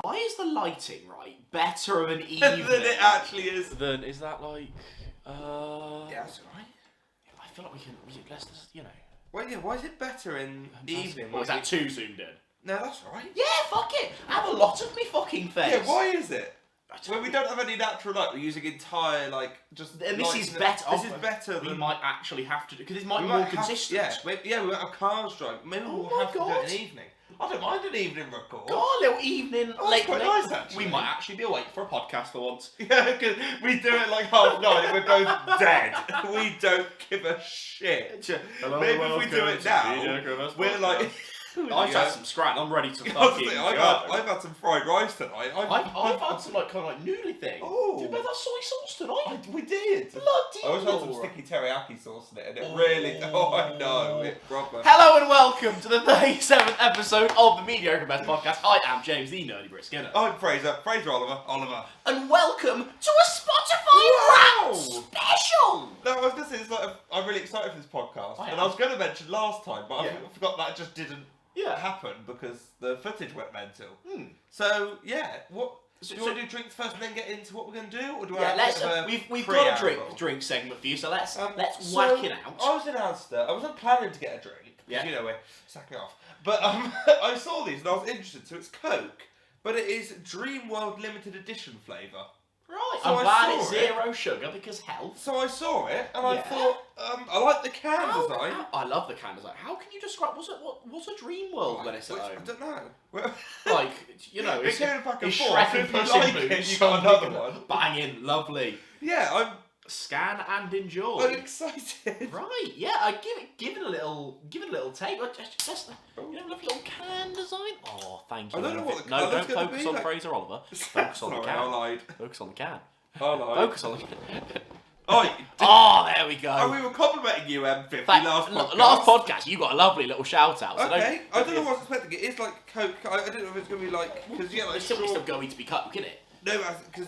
Why is the lighting, right, better of an evening than it actually is? Is that like, Yeah, that's right. I feel like let's, Well, yeah, why is it better in evening? Or is that too zoomed in? No, that's right. Yeah, fuck it. Have a lot of me fucking face. Yeah, why is it? When we don't have any natural light, we're using entire, just... And this is better. This is better than... We might actually have to do... Because this might be more consistent. Yeah, we might have cars drive. Maybe we'll have to do it in the evening. I don't mind an evening record. Got a little evening... That's quite nice, actually. We might actually be awake for a podcast for once. Yeah, because we do it like 9:30 and we're both dead. We don't give a shit. Hello, maybe if we do it now, we're like... I've had some scran. I'm ready to fucking go. I've had some fried rice tonight. I've had some kind of noodly thing. Oh. Did we have that soy sauce tonight? We did. Bloody I always had some sticky teriyaki sauce in it, and it really... Oh, I know. It's proper. Hello and welcome to the 37th episode of the Mediocre Best Podcast. I am James, the Nerdy Brit Skinner. I'm Fraser Oliver. And welcome to a Spotify Wrapped special! No, I was going to say, I'm really excited for this podcast. I was going to mention last time, but I forgot that just didn't happen because the footage went mental. So, yeah, what... Do you want to do drinks first and then get into what we're going to do? Or do we've got a drink segment for you, so let's whack it out. I was in Asda. I wasn't planning to get a drink. Because, we're sacking off. But I saw these and I was interested. So it's Coke, but it is Dream World limited edition flavour. Right, so I'm glad it's zero sugar because health. So I saw it and I thought, I like the can design. I love the can design. How can you describe? What's a dream world when it's at home? I don't know. It's going back and it's forth. Shrek and If you Puss like in it, Boots. you got another one. Banging, lovely. Yeah, Scan and enjoy. I'm excited. Right, yeah. Give it a little take. Just lovely little can design. Oh, thank you. I don't know what the No, don't colour's focus gonna on be, Fraser Oliver. Focus on the can. I lied. Focus on the can. I lied. Focus on the can. There we go. Oh, we were complimenting you, M50 last podcast. Last podcast, you got a lovely little shout out. So okay, I don't know what I was expecting. It is like Coke. I don't know if it's going to be like... Because, it's still going to be Coke, isn't it? No, because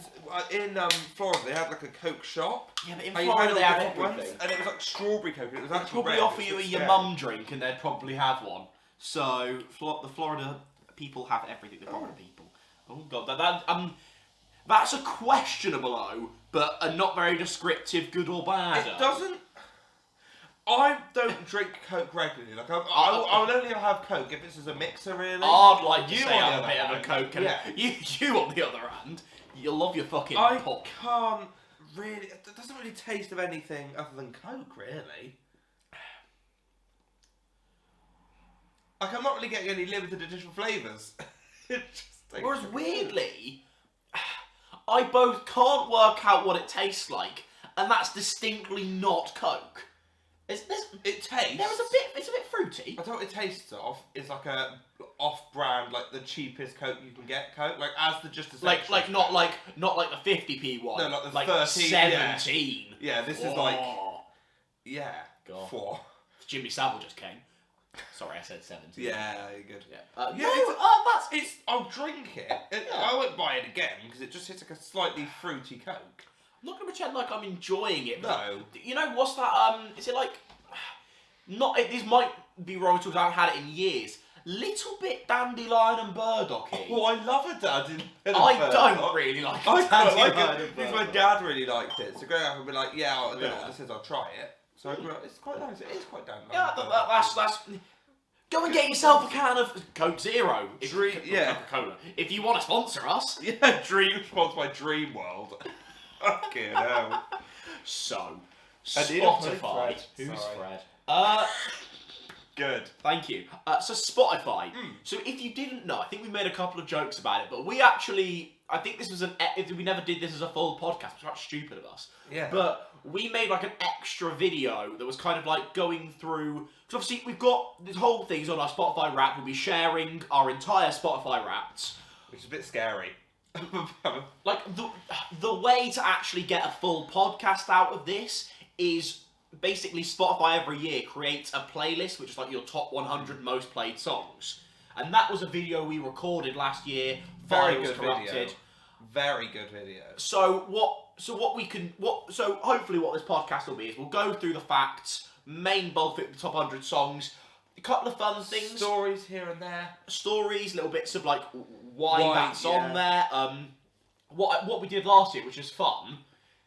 in Florida they had like a Coke shop. Yeah, but in Florida they have everything. And it was like strawberry Coke. And it was they'd actually probably offer you your mum drink and they'd probably have one. So the Florida people have everything. The Florida people. Oh god, that's a questionable O, but a not very descriptive good or bad. It doesn't. I don't drink Coke regularly. Like I will only have Coke if it's as a mixer, really. I'd like to say I'm a bit of a Coke. You on the other hand, you'll love your fucking pop. I can't really. It doesn't really taste of anything other than Coke, really. Like I'm not really getting any limited edition flavours. Whereas weirdly, I both can't work out what it tastes like, and that's distinctly not Coke. It tastes. It's a bit fruity. I don't know what it tastes of. It's like a off-brand, like the cheapest Coke you can get. Coke, like as the just as not like the 50p one. No, like the 13, 17. Yeah, this is like God. 4. Jimmy Savile just came. Sorry, I said 17. Yeah, you're good. Yeah. I'll drink it. I won't buy it again because it just hits like a slightly fruity Coke. I'm not gonna pretend like I'm enjoying it. No. You know what's that? Is it like? This might be wrong because I haven't had it in years. Little bit dandelion and burdocky. Oh, I love a dandelion. I don't really like a dandelion. Because my dad really liked it. So growing up, I'd be like, I don't know what this is. I'll try it. So I grew up. It's quite nice. It is quite dandelion. Yeah, that's. Go and get yourself a can of Coke Zero. Coca-Cola. If you want to sponsor us. Yeah, sponsored by Dream World. Fucking hell. So, Spotify. Who's Fred? Good. Thank you. So Spotify. So if you didn't know, I think we made a couple of jokes about it, but we actually, I think this was we never did this as a full podcast, which was quite stupid of us. Yeah. But we made like an extra video that was kind of like going through, because obviously we've got this whole thing's on our Spotify Wrapped. We'll be sharing our entire Spotify Wrapped. Which is a bit scary. Like the way to actually get a full podcast out of this is basically Spotify every year creates a playlist which is like your top 100 most played songs, and that was a video we recorded last year. Very good corrupted. video. Very good video. So hopefully what this podcast will be is we'll go through the facts, main bulk of the top 100 songs. a couple of fun things. Stories here and there. Stories, little bits of like why that's on there. What we did last year, which is fun,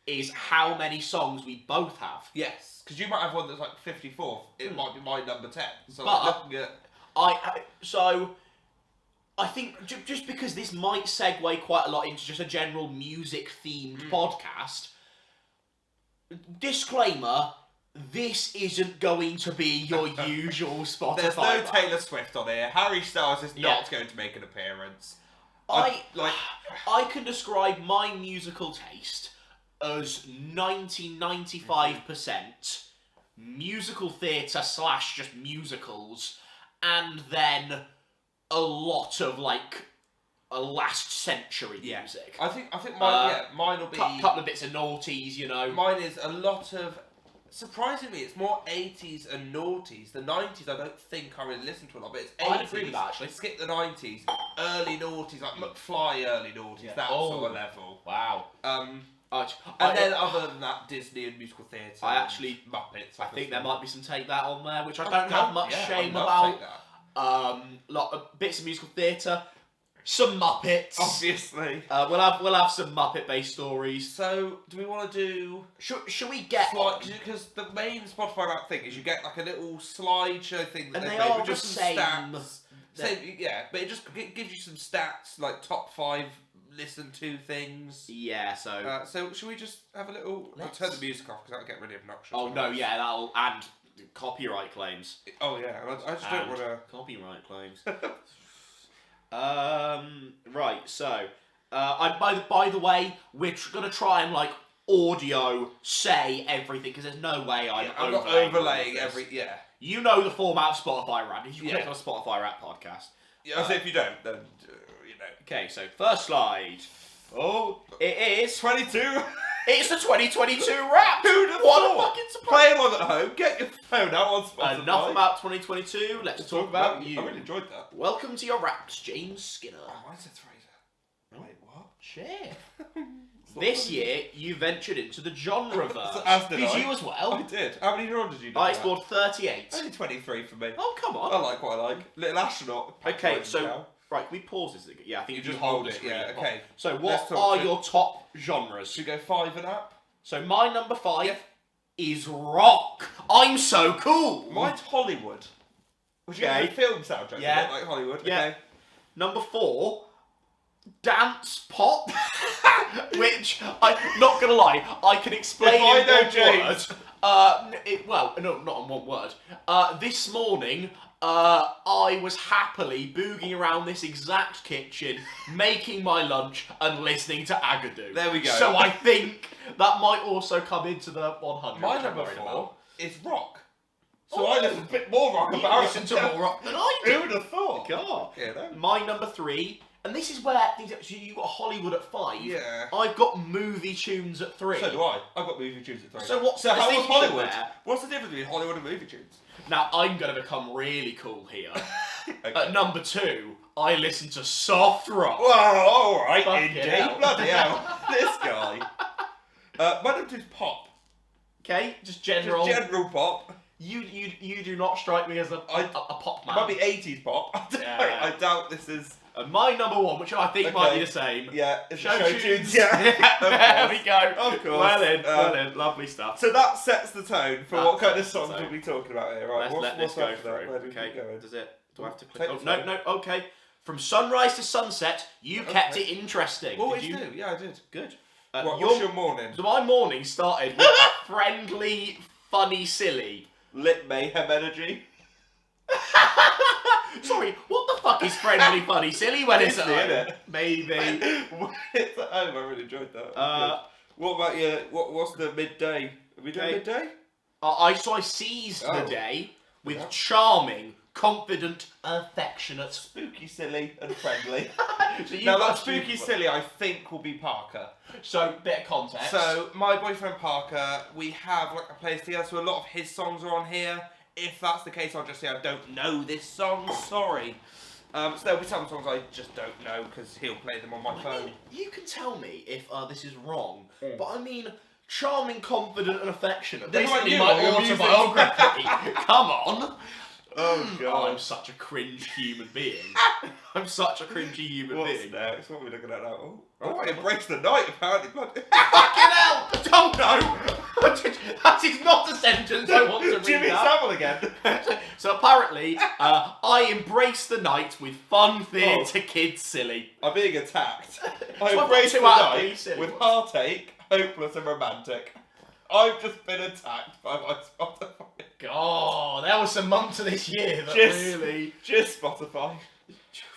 is how many songs we both have. Yes, because you might have one that's like 54th. It might be my number 10. So but looking at... I think just because this might segue quite a lot into just a general music-themed podcast, disclaimer, this isn't going to be your usual Spotify. There's no Taylor Swift on here. Harry Styles is not going to make an appearance. I can describe my musical taste as 90-95% musical theatre / just musicals, and then a lot of like a last century music. I think mine will be couple of bits of noughties, you know. Mine is a lot of, surprisingly, it's more 80s and noughties. The 90s I don't think I really listen to a lot, but it's 80s. I'd agree with that, actually. Skip the 90s, early noughties, like McFly early noughties, that sort of level. Wow. And then other than that, Disney and musical theatre. Muppets. I think there might be some Take That on there, which I don't have much shame about. Lot of bits of musical theatre, some Muppets, obviously. We'll have some Muppet-based stories. So, do we want to do? Should we get? Because the main Spotify Wrapped thing is you get like a little slideshow thing that and they are with just some same. Stats. But it just gives you some stats like top 5 listen to things. Yeah. So should we just have a little? I'll turn the music off because that'll get really obnoxious. Oh no! Yeah, that'll and. Copyright claims. Oh yeah, I just don't want to... Copyright claims. Right, so... by the way, we're going to try and, like, audio say everything, because there's no way I'm not overlaying every... Yeah. You know the format of Spotify Rap. If you click on a Spotify Rap podcast. Yeah, so if you don't, then, you know. Okay, so first slide. Oh, it is... 22... It's the 2022 Wrapped! Who'd have What a fucking surprise! Play along at home, get your phone out on Spotify. Enough about 2022, let's talk about you. I really enjoyed that. Welcome to your Wrapped, James Skinner. Oh, mine said Fraser. Wait, what? Shit. This year, you ventured into the genreverse. As did you as well? I did. How many genres did you do? I explored 38. Only 23 for me. Oh, come on. I like what I like. Little Astronaut. Okay, so... Right, can we pause this again? Yeah, I think you just hold it. Yeah, okay. So what are your top genres? Should we go 5 and up? So my number 5 is rock. I'm so cool. Mine's Hollywood. Which is a film soundtrack. Yeah. Like Hollywood. Yeah. Okay. Number 4, dance pop. Which, I'm not going to lie, I can explain in one word. No, not in one word. This morning... I was happily booging around this exact kitchen, making my lunch and listening to Agadoo. There we go. So I think that might also come into the 100. My number 4 is rock. So I listen a bit more rock about it. Listen to more rock than I do. Who would have thought? God. Yeah, no. My number 3, and this is where things actually, you've got Hollywood at 5. Yeah. I've got movie tunes at 3. So do I. I've got movie tunes at 3. So what's the how was distinction Hollywood? there? What's the difference between Hollywood and movie tunes? Now, I'm going to become really cool here. Okay. At number 2, I listen to soft rock. Well, alright, Fucking hell. indeed. Bloody hell. This guy. My number 2 is pop. Okay, just general. Just general pop. You do not strike me as a pop man. It might be 80s pop. I doubt this is... And my number 1, which I think might be the same. Yeah, it's Show tunes. Yeah, there we go. Of course. Well in, lovely stuff. So that sets the tone for what kind of songs so. we'll be talking about here. Right, Let's let this go through. Where do we Okay, keep going? does it? Do I have to click? Take No, okay. From sunrise to sunset, you kept it interesting. Always do. Yeah, I did. Good. What's your morning? So my morning started with friendly, funny, silly. Lit mayhem energy. Sorry, what the fuck is friendly, funny, silly when it's at Disney, home? innit? Maybe. When it's at home, I really enjoyed that. What about your... What's the midday? Are we doing midday? I seized the day with charming, confident, affectionate... Spooky, silly and friendly. So now that spooky, silly, I think will be Parker. So, bit of context. So, my boyfriend Parker, we have like a playlist together, so a lot of his songs are on here. If that's the case, I'll just say I don't know this song, sorry. So there'll be some songs I just don't know because he'll play them on my phone. You can tell me if this is wrong, but I mean, charming, confident and affectionate. This Basically is my like autobiography. Come on. Oh, God. I'm such a cringe human being. I'm such a cringy human being. What's next? What are we looking at now? Oh, Embrace the Night, apparently. Fucking hell! Don't know! That is not a sentence I want to read Jimmy out. Savile again. So apparently, I embrace the night with fun theatre kids silly. I'm being attacked. So I I've got embrace 2 the out of 3 night silly with ones. heartache, hopeless and romantic. I've just been attacked by my Spotify. God, there was some months of this year that really... Just Spotify.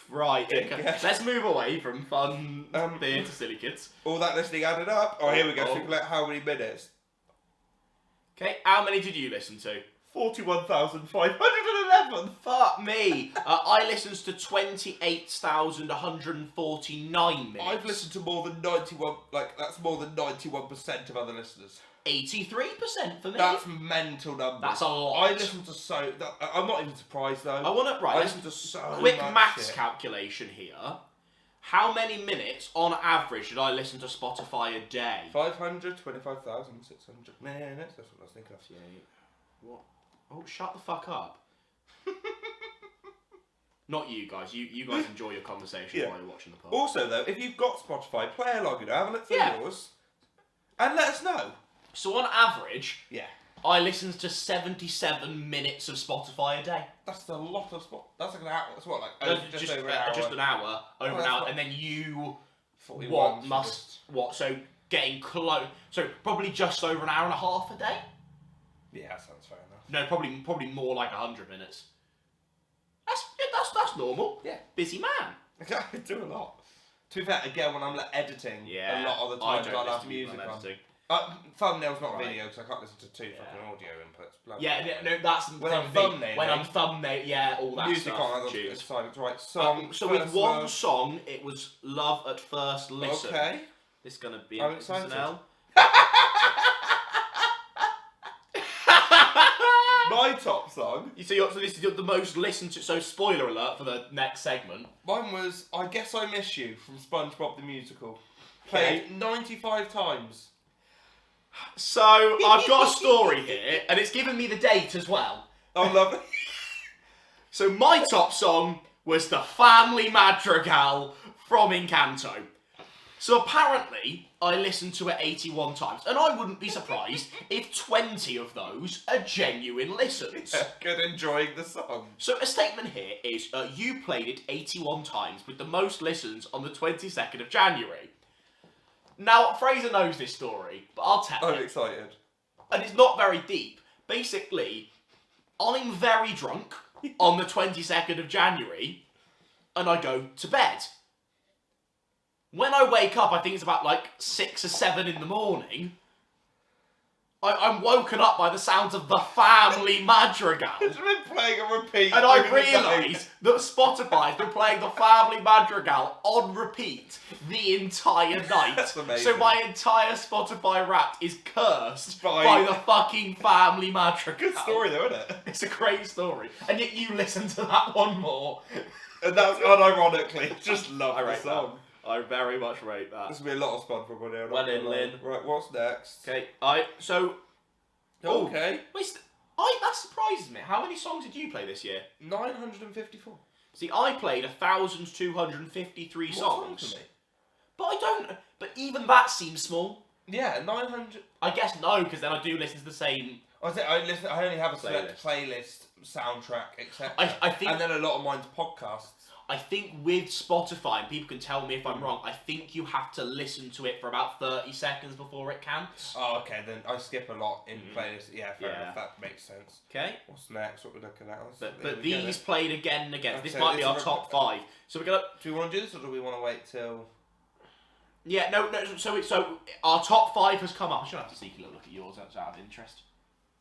Right, okay. Yeah. Let's move away from fun theatre silly kids. All that listening added up. Oh, here we go. Oh. So we collect how many minutes? Okay, how many did you listen to? 41,511. Fuck me. I listened to 28,149 minutes. I've listened to more than 91. That's more than 91% of other listeners. 83% for me. That's mental numbers. That's a lot. I listen to I'm not even surprised though. I want to I listen to so quick much maths shit. calculation here. How many minutes on average did I listen to Spotify a day? 525,600 minutes. That's what I was thinking of. Yeah. What? Oh, shut the fuck up. Not you guys. You guys enjoy your conversation while you're watching the pod. Also though, if you've got Spotify, play along. Have a look through yours, and let us know. So on average, Yeah. I listened to 77 minutes of Spotify a day. That's a lot of That's like an hour. That's what, like Just over an hour. Just an hour, over an that's hour, not- and then you 41 so getting close. So probably just over an hour and a half a day. Yeah, that sounds fair enough. No, probably more like 100 minutes. That's normal. Yeah. Busy man. I do a lot. To be fair, again, when I'm editing, a lot of the times I'll have music on. Thumbnails, not video, because I can't listen to two fucking audio inputs. No, that's when I'm thumbnailing. When I'm thumbnail, all that music stuff. on, it's silent. Right, song. So with one song, it was Love at First Listen. Okay. This is gonna be I'm excited. My top song. So this is the most listened to. So spoiler alert for the next segment. Mine was I Guess I Miss You from SpongeBob the Musical. Played 95 times. So I've got a story here, and it's given me the date as well. Oh, lovely. So my top song was the Family Madrigal from Encanto. So apparently, I listened to it 81 times, and I wouldn't be surprised if 20 of those are genuine listens. Good, enjoying the song. So a statement here is, you played it 81 times with the most listens on the 22nd of January. Now, Fraser knows this story, but I'll tell I'm it. excited. And it's not very deep. Basically, I'm very drunk on the 22nd of January, and I go to bed. When I wake up, I think it's about 6 or 7 in the morning. I'm woken up by the sounds of the Family Madrigal. It's been playing a repeat. And I realise that Spotify has been playing the Family Madrigal on repeat the entire night. That's amazing. So my entire Spotify Wrapped is cursed by the fucking Family Madrigal. Good story though, isn't it? It's a great story. And yet you listen to that one more. And that's unironically just love I the rate song. that. I very much rate that. There's gonna be a lot of SpongeBob on there. Well in, Lynn. Right, what's next? Okay, Okay. that surprises me. How many songs did you play this year? 954. See, I played 1,253 songs. For me? But even that seems small. Yeah, 900. I guess no, because then I do listen to the same. I only have a select playlist, soundtrack, etc. I think, and then a lot of mine's podcasts. I think with Spotify, and people can tell me if I'm wrong, I think you have to listen to it for about 30 seconds before it counts. Oh, okay, then I skip a lot in playlists. Yeah, fair enough, that makes sense. Okay. What's next? What we're looking at? But these played again and again. Okay, This might be our top 5. So we're gonna. Do we want to do this, or do we want to wait till? Yeah, no. So our top 5 has come up. I should have to sneak a little look at yours. That's out of interest.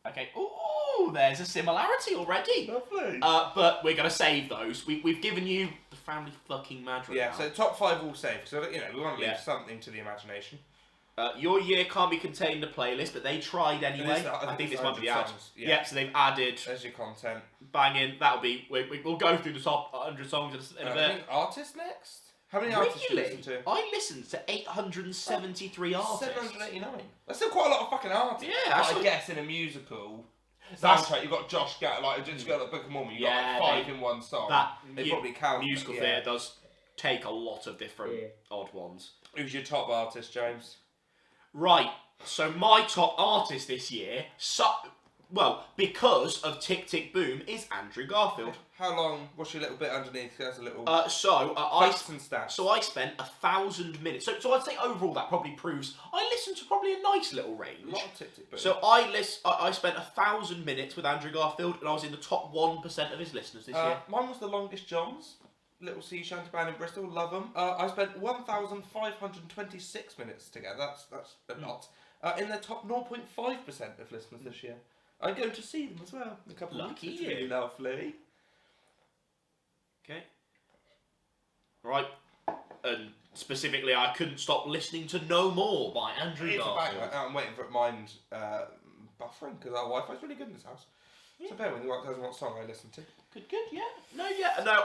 Okay. Ooh, there's a similarity already. Lovely. But we're gonna save those. We've given you the Family fucking Madrigal. Yeah. So top 5 all saved. So we want to leave something to the imagination. Your year can't be contained in a playlist, but they tried anyway. I think this might be the ad. Yeah, so they've added. There's your content. Bang in. That'll be. We'll go through the top 100 songs in a bit. I think artists next. How many artists do you listen to? I listened to 873 artists. 789. That's still quite a lot of fucking artists. Yeah, but I guess in a musical. soundtrack. You've got Josh Gad, like just got the Book of Mormon. You've got like 5 in one song. They probably count. Musical theatre does take a lot of different odd ones. Who's your top artist, James? Right. So my top artist this year, because of Tick Tick Boom, is Andrew Garfield. How long? What's your little bit underneath? There's a little. I spent 1,000 minutes. So I'd say overall that probably proves I listened to probably a nice little range. A lot of Tick Tick Boom. So I spent 1,000 minutes with Andrew Garfield, and I was in the top 1% of his listeners this year. Mine was the Longest Johns. Little sea shanty band in Bristol, love them. I spent 1,526 minutes together. That's a lot. In the top 0.5% of listeners this year. I go to see them as well. A couple of weeks. It's really lovely. Okay. Right. And specifically, I couldn't stop listening to No More by Andrew Garfield. I'm waiting for mine buffering because our Wi-Fi's really good in this house. Yeah. So bear with me, what song I listen to. Good, yeah. No,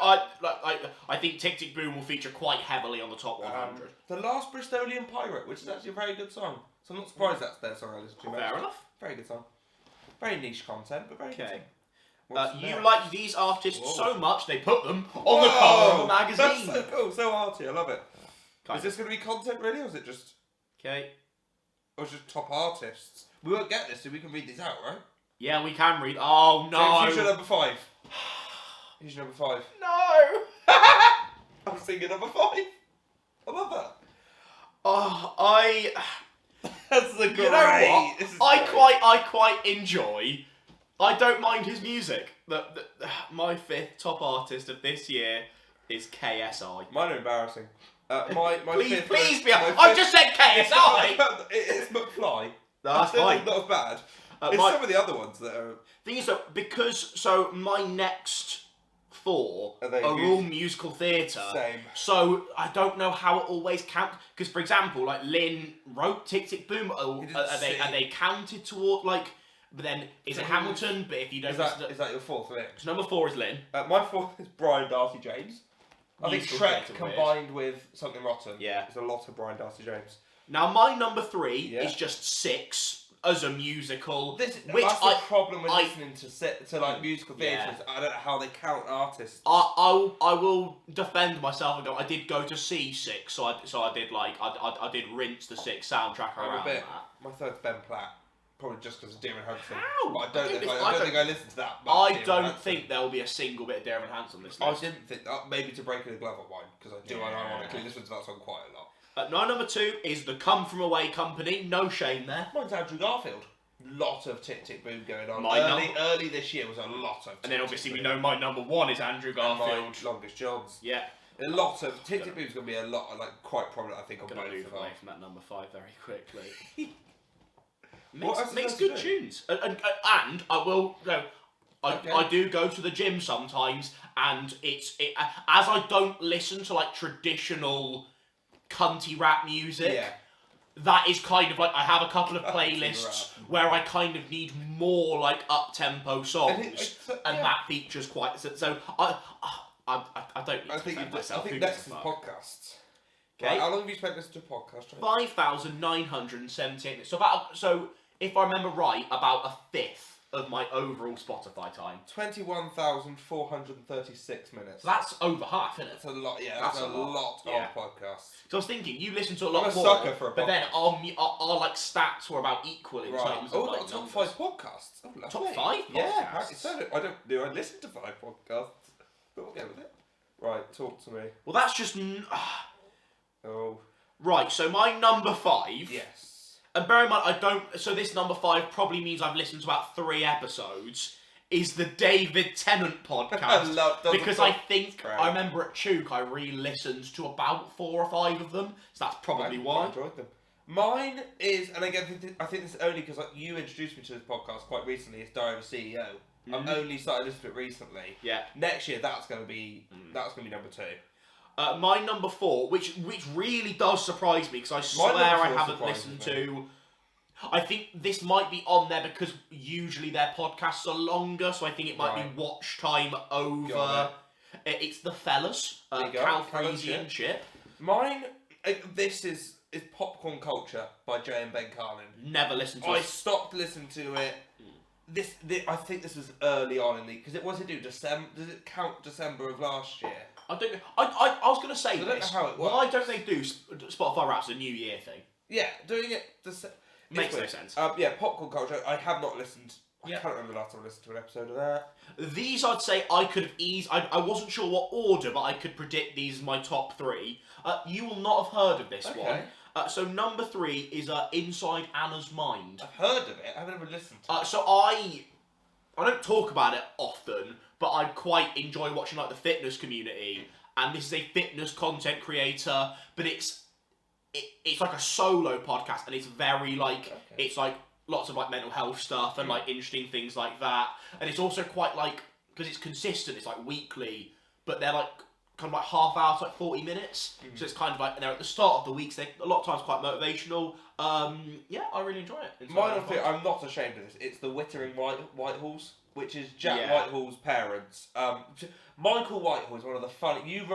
I think Tick Tick Boom will feature quite heavily on the top 100. The Last Bristolian Pirate, which is actually a very good song. So I'm not surprised that's their song I listen to. Fair enough. Very good song. Very niche content, but very good. You like these artists so much, they put them on the cover of a magazine. That's so cool, so arty, I love it. Is this going to be content really, or is it just... Okay. Or is it just top artists? We won't get this, so we can read these out, right? Yeah, we can read. Oh, no. Who's your number 5? Who's your number 5? No. I'm singing number 5. I love that. Oh, That's the great. You know what? I quite enjoy. I don't mind his music. My 5th top artist of this year is KSI. Mine are embarrassing. Please be. I've just said KSI. It's McFly. That's fine. Not as bad. It's some of the other ones that are. Thing is, though, my next 4 are all musical theatre. Same. So I don't know how it always counts. Because, for example, like Lynn wrote Tick Tick Boom. Are they counted toward like? But then is it Hamilton? But if you don't, is that your 4th link? So number 4 is Lynn. My 4th is Brian Darcy James. I think Shrek combined with Something Rotten. Yeah, there's a lot of Brian Darcy James. Now my number 3 is just 6. As a musical, that's the problem with listening to like musical theatres. I don't know how they count artists. I will defend myself and go. I did go to see 6, so I did like I did rinse the 6 soundtrack around that. My 3rd's Ben Platt, probably just because of Dear Evan Hansen. How? But I don't think I listened to that much. I don't think there will be a single bit of Dear Evan Hansen on this list. I didn't think that. Maybe To Break in the Glove of Wine, because I do ironically listen to that song quite a lot. My number 2 is the Come From Away Company. No shame there. Mine's Andrew Garfield. Lot of Tick Tick Boom going on. Early this year was a lot of. And then obviously we know my number 1 is Andrew Garfield. My Longest Johns. Yeah. A lot of Tick Tick Boom's going to be a lot, like quite prominent, I think, on both. Going to move away from that number 5 very quickly. makes good tunes, and I will go. I do go to the gym sometimes, and as I don't listen to like traditional cunty rap music. Yeah. That is kind of like I have a couple of playlists where I kind of need more like up-tempo songs, and that features quite. So I don't. I think next is podcasts. Okay. Right, how long have you spent listening to podcasts? 5,978. So if I remember right, about a 5th of my overall Spotify time. 21,436 minutes. So that's over half, isn't it? That's a lot. Yeah, that's a lot of podcasts. So I was thinking, you listen to a lot more. I'm a sucker for a podcast. But then our like stats were about equal in terms of like top 5 podcasts. Oh, top 5 podcasts? Yeah, I don't do. I listen to 5 podcasts. But we'll get with it. Right, talk to me. Well, that's just. Right, so my number 5. Yes. And bear in mind, I don't. So this number 5 probably means I've listened to about 3 episodes. Is the David Tennant podcast? Because I think I remember at Chuk I re-listened to about 4 or 5 of them. So that's probably why. I enjoyed them. Mine is, and again, I think this is only because you introduced me to this podcast quite recently. It's Diary of a CEO. I've only started listening to it recently. Yeah. Next year, that's going to be number 2. My number 4, which really does surprise me, because I swear I haven't listened to. I think this might be on there because usually their podcasts are longer, so I think it might be watch time over. It's The Fellas, Cal Freezy and Chip. Mine, this is Popcorn Culture by Jay and Ben Carlin. Never listened to it. I stopped listening to it this I think this was early on in the because it was it do December? Does it count December of last year? I don't know. I was going to say I don't know how it works. Why don't they do Spotify Wraps a New Year thing? Yeah, doing it makes no sense. Yeah, popcorn culture. I have not listened. I can't remember the last time I listened to an episode of that. These I'd say I could have eased. I wasn't sure what order, but I could predict these as my top 3. You will not have heard of this one. So number 3 is Inside Anna's Mind. I've heard of it. I haven't ever listened to it. So I don't talk about it often, but I quite enjoy watching like the fitness community. And this is a fitness content creator, but it's like a solo podcast, and it's very like it's like lots of like mental health stuff and like interesting things like that. And it's also quite like because it's consistent. It's like weekly, but they're like kind of like half hour to like 40 minutes. So it's kind of like they're at the start of the weeks. They a lot of times quite motivational. Yeah, I really enjoy it. I'm not ashamed of this. It's the Wittering Whitehall's, which is Jack Whitehall's parents. Michael Whitehall is one of the funny. You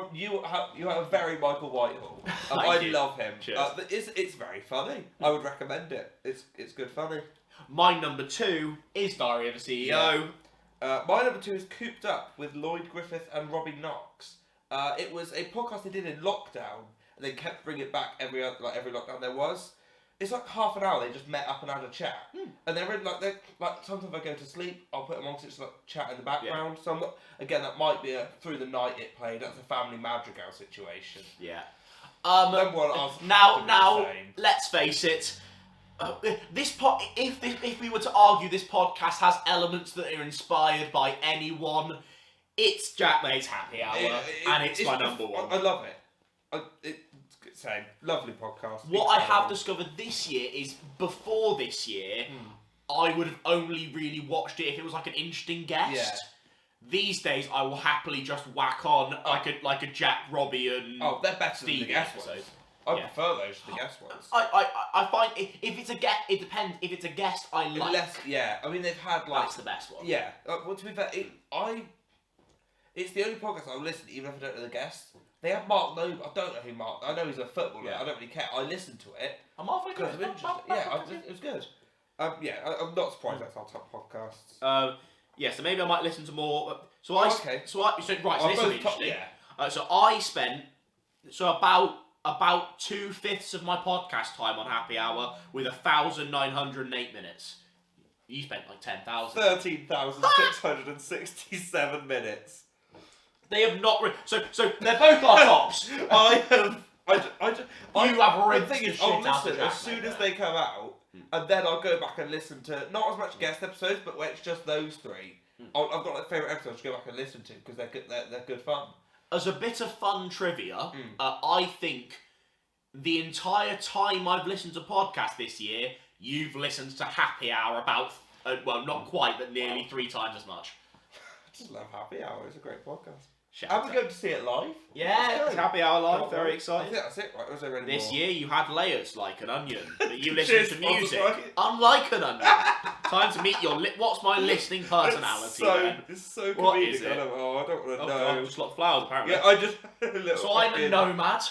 have a very Michael Whitehall. I love him. It's very funny. I would recommend it. It's good funny. My number 2 is Diary of a CEO. My number 2 is Cooped Up with Lloyd Griffith and Robbie Knox. It was a podcast they did in lockdown, and they kept bringing it back every lockdown there was. It's like half an hour. They just met up and had a chat, and they're really like sometimes I go to sleep, I'll put them on, 'cause it's like chat in the background. So I'm not, again, that might be a through the night it played. That's a family madrigal situation. Yeah. Now, let's face it. If we were to argue this podcast has elements that are inspired by anyone, it's Jack May's Happy Hour, and it's my number 1. I love it. Same. Lovely podcast. What I have discovered this year is before this year, I would have only really watched it if it was like an interesting guest. Yeah. These days, I will happily just whack on like a Jack, Robbie, and they're better Stevie than the guest episode. ones. I prefer those to the guest ones. I find if it's a guest, it depends. If it's a guest, I like. I mean, they've had like that's the best one. Yeah. Well, to be fair, it's the only podcast I'll listen to, even if I don't know the guest. They have Mark Noble. I don't know who Mark. I know he's a footballer. Yeah. I don't really care. I listened to it. I'm halfway good. It was good. I'm not surprised that's our top podcasts. So maybe I might listen to more. So this is interesting. So I spent about 2/5 of my podcast time on Happy Hour with 1,908 minutes. You spent like 10,000. 13,667 minutes. They have not. So they're both our tops. You have ripped the thing is, I'll listen as soon as they come out, and then I'll go back and listen to not as much guest episodes, but where it's just those 3. I've got my favourite episodes to go back and listen to because they're good fun. As a bit of fun trivia, I think the entire time I've listened to podcasts this year, you've listened to Happy Hour about not quite, but nearly 3 times as much. I just love Happy Hour. It's a great podcast. Are we going to see it live? Yeah, it's Happy Hour live. Very excited. I think that's it, right? Was there any this more? year you had layers like an onion. But you listen to music unlike an onion. Time to meet your what's my listening personality? It's so what comedic. Is it? I don't want to know. God, just a lot of flowers apparently. Yeah, I just. So I'm a nomad.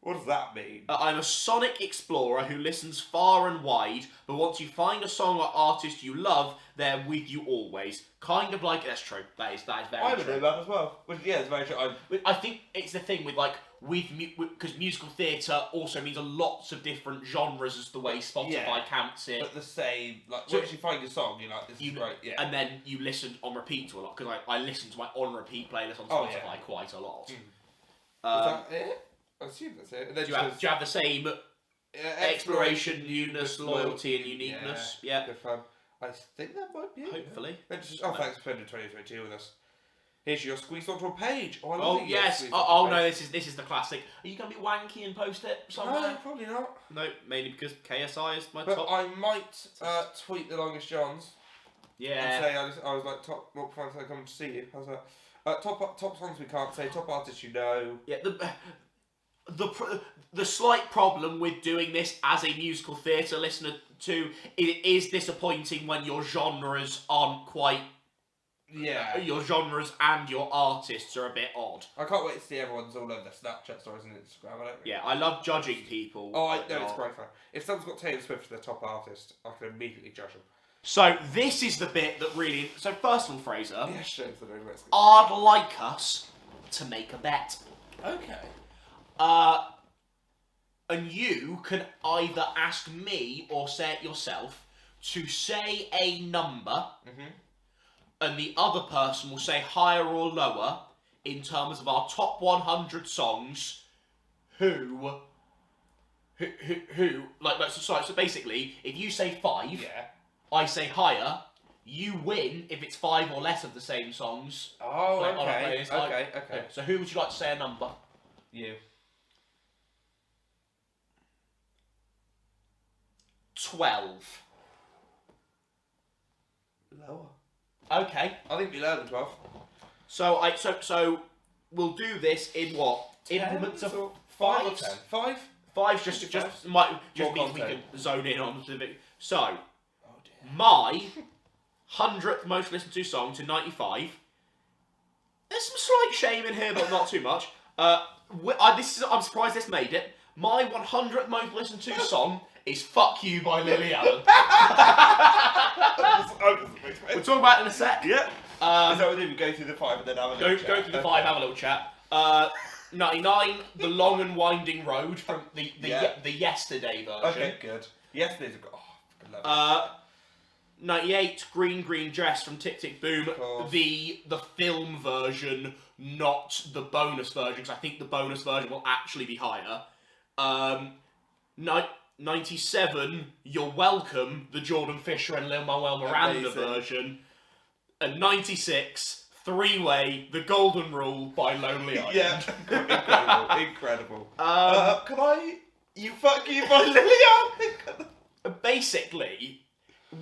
What does that mean? I'm a sonic explorer who listens far and wide, but once you find a song or artist you love, they're with you always. Kind of like that's true. That is very true. I would know that as well. It's very true. I think it's the thing with because musical theatre also means lots of different genres as the way Spotify counts it. But the same, once you find your song, you're like, this is great. Yeah. And then you listen on repeat to a lot because I listen to my on repeat playlist on Spotify quite a lot. Is that it? I assume that's it. Do you have the same exploration, newness, loyalty, and uniqueness? Yeah. Good fun. I think that might be it. Hopefully. Thanks for spending 2022 with us. Here's your squeezed onto a page. Yes. No, this is the classic. Are you going to be wanky and post it somewhere? No, probably not. No, mainly because KSI is my top. top. But I might tweet the longest Johns. Yeah. And say I was like top. What fun to come to see you? How's that? Top songs we can't say. Top artists you know. Yeah. The slight problem with doing this as a musical theatre listener too, it is disappointing when your genres aren't quite. Yeah. Your genres and your artists are a bit odd. I can't wait to see everyone's all over their Snapchat stories and Instagram. I love judging people. Oh, I know, it's great fun. If someone's got Taylor Swift as their top artist, I can immediately judge them. So this is the bit that really... So first of all, Fraser, Yes, James, I know what's I'd like us to make a bet. Okay. And you can either ask me or say it yourself to say a number, and the other person will say higher or lower in terms of our top 100 songs. So basically, if you say 5, I say higher. You win if it's 5 or less of the same songs. Oh, on a okay. playlist. Okay. So who would you like to say a number? You. 12. Lower. Okay. I think it'd be lower than 12. So we'll do this in what? 10 Increments of or 5 or 10? 5? 5 just More means we content. can zone in on the bit. So Oh dear. my 100th most listened to song to 95. There's some slight shame in here, but not too much. I'm surprised this made it. My 100th most listened to song is "Fuck You" by Lily Allen. We'll talk about it in a sec. Yeah. Is that what we do? We go through the 5 and then have a little chat? Go through the 5, have a little chat. 99, The Long and Winding Road from the Yesterday version. Okay, good. Yesterday's a good. Oh, I love it. 98, Green Green Dress from Tick Tick Boom. course. The film version, not the bonus version, because I think the bonus version will actually be higher. 97, You're Welcome, the Jordan Fisher and Lin-Manuel Miranda Amazing. version. And 96, Three-Way, The Golden Rule by Lonely Island. Yeah, incredible. Can I? You fuck you by Lily Allen. Basically,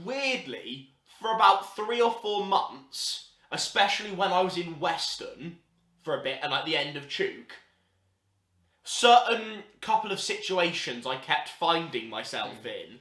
weirdly, for about 3 or 4 months, especially when I was in Western for a bit and at the end of Chuk, certain couple of situations I kept finding myself in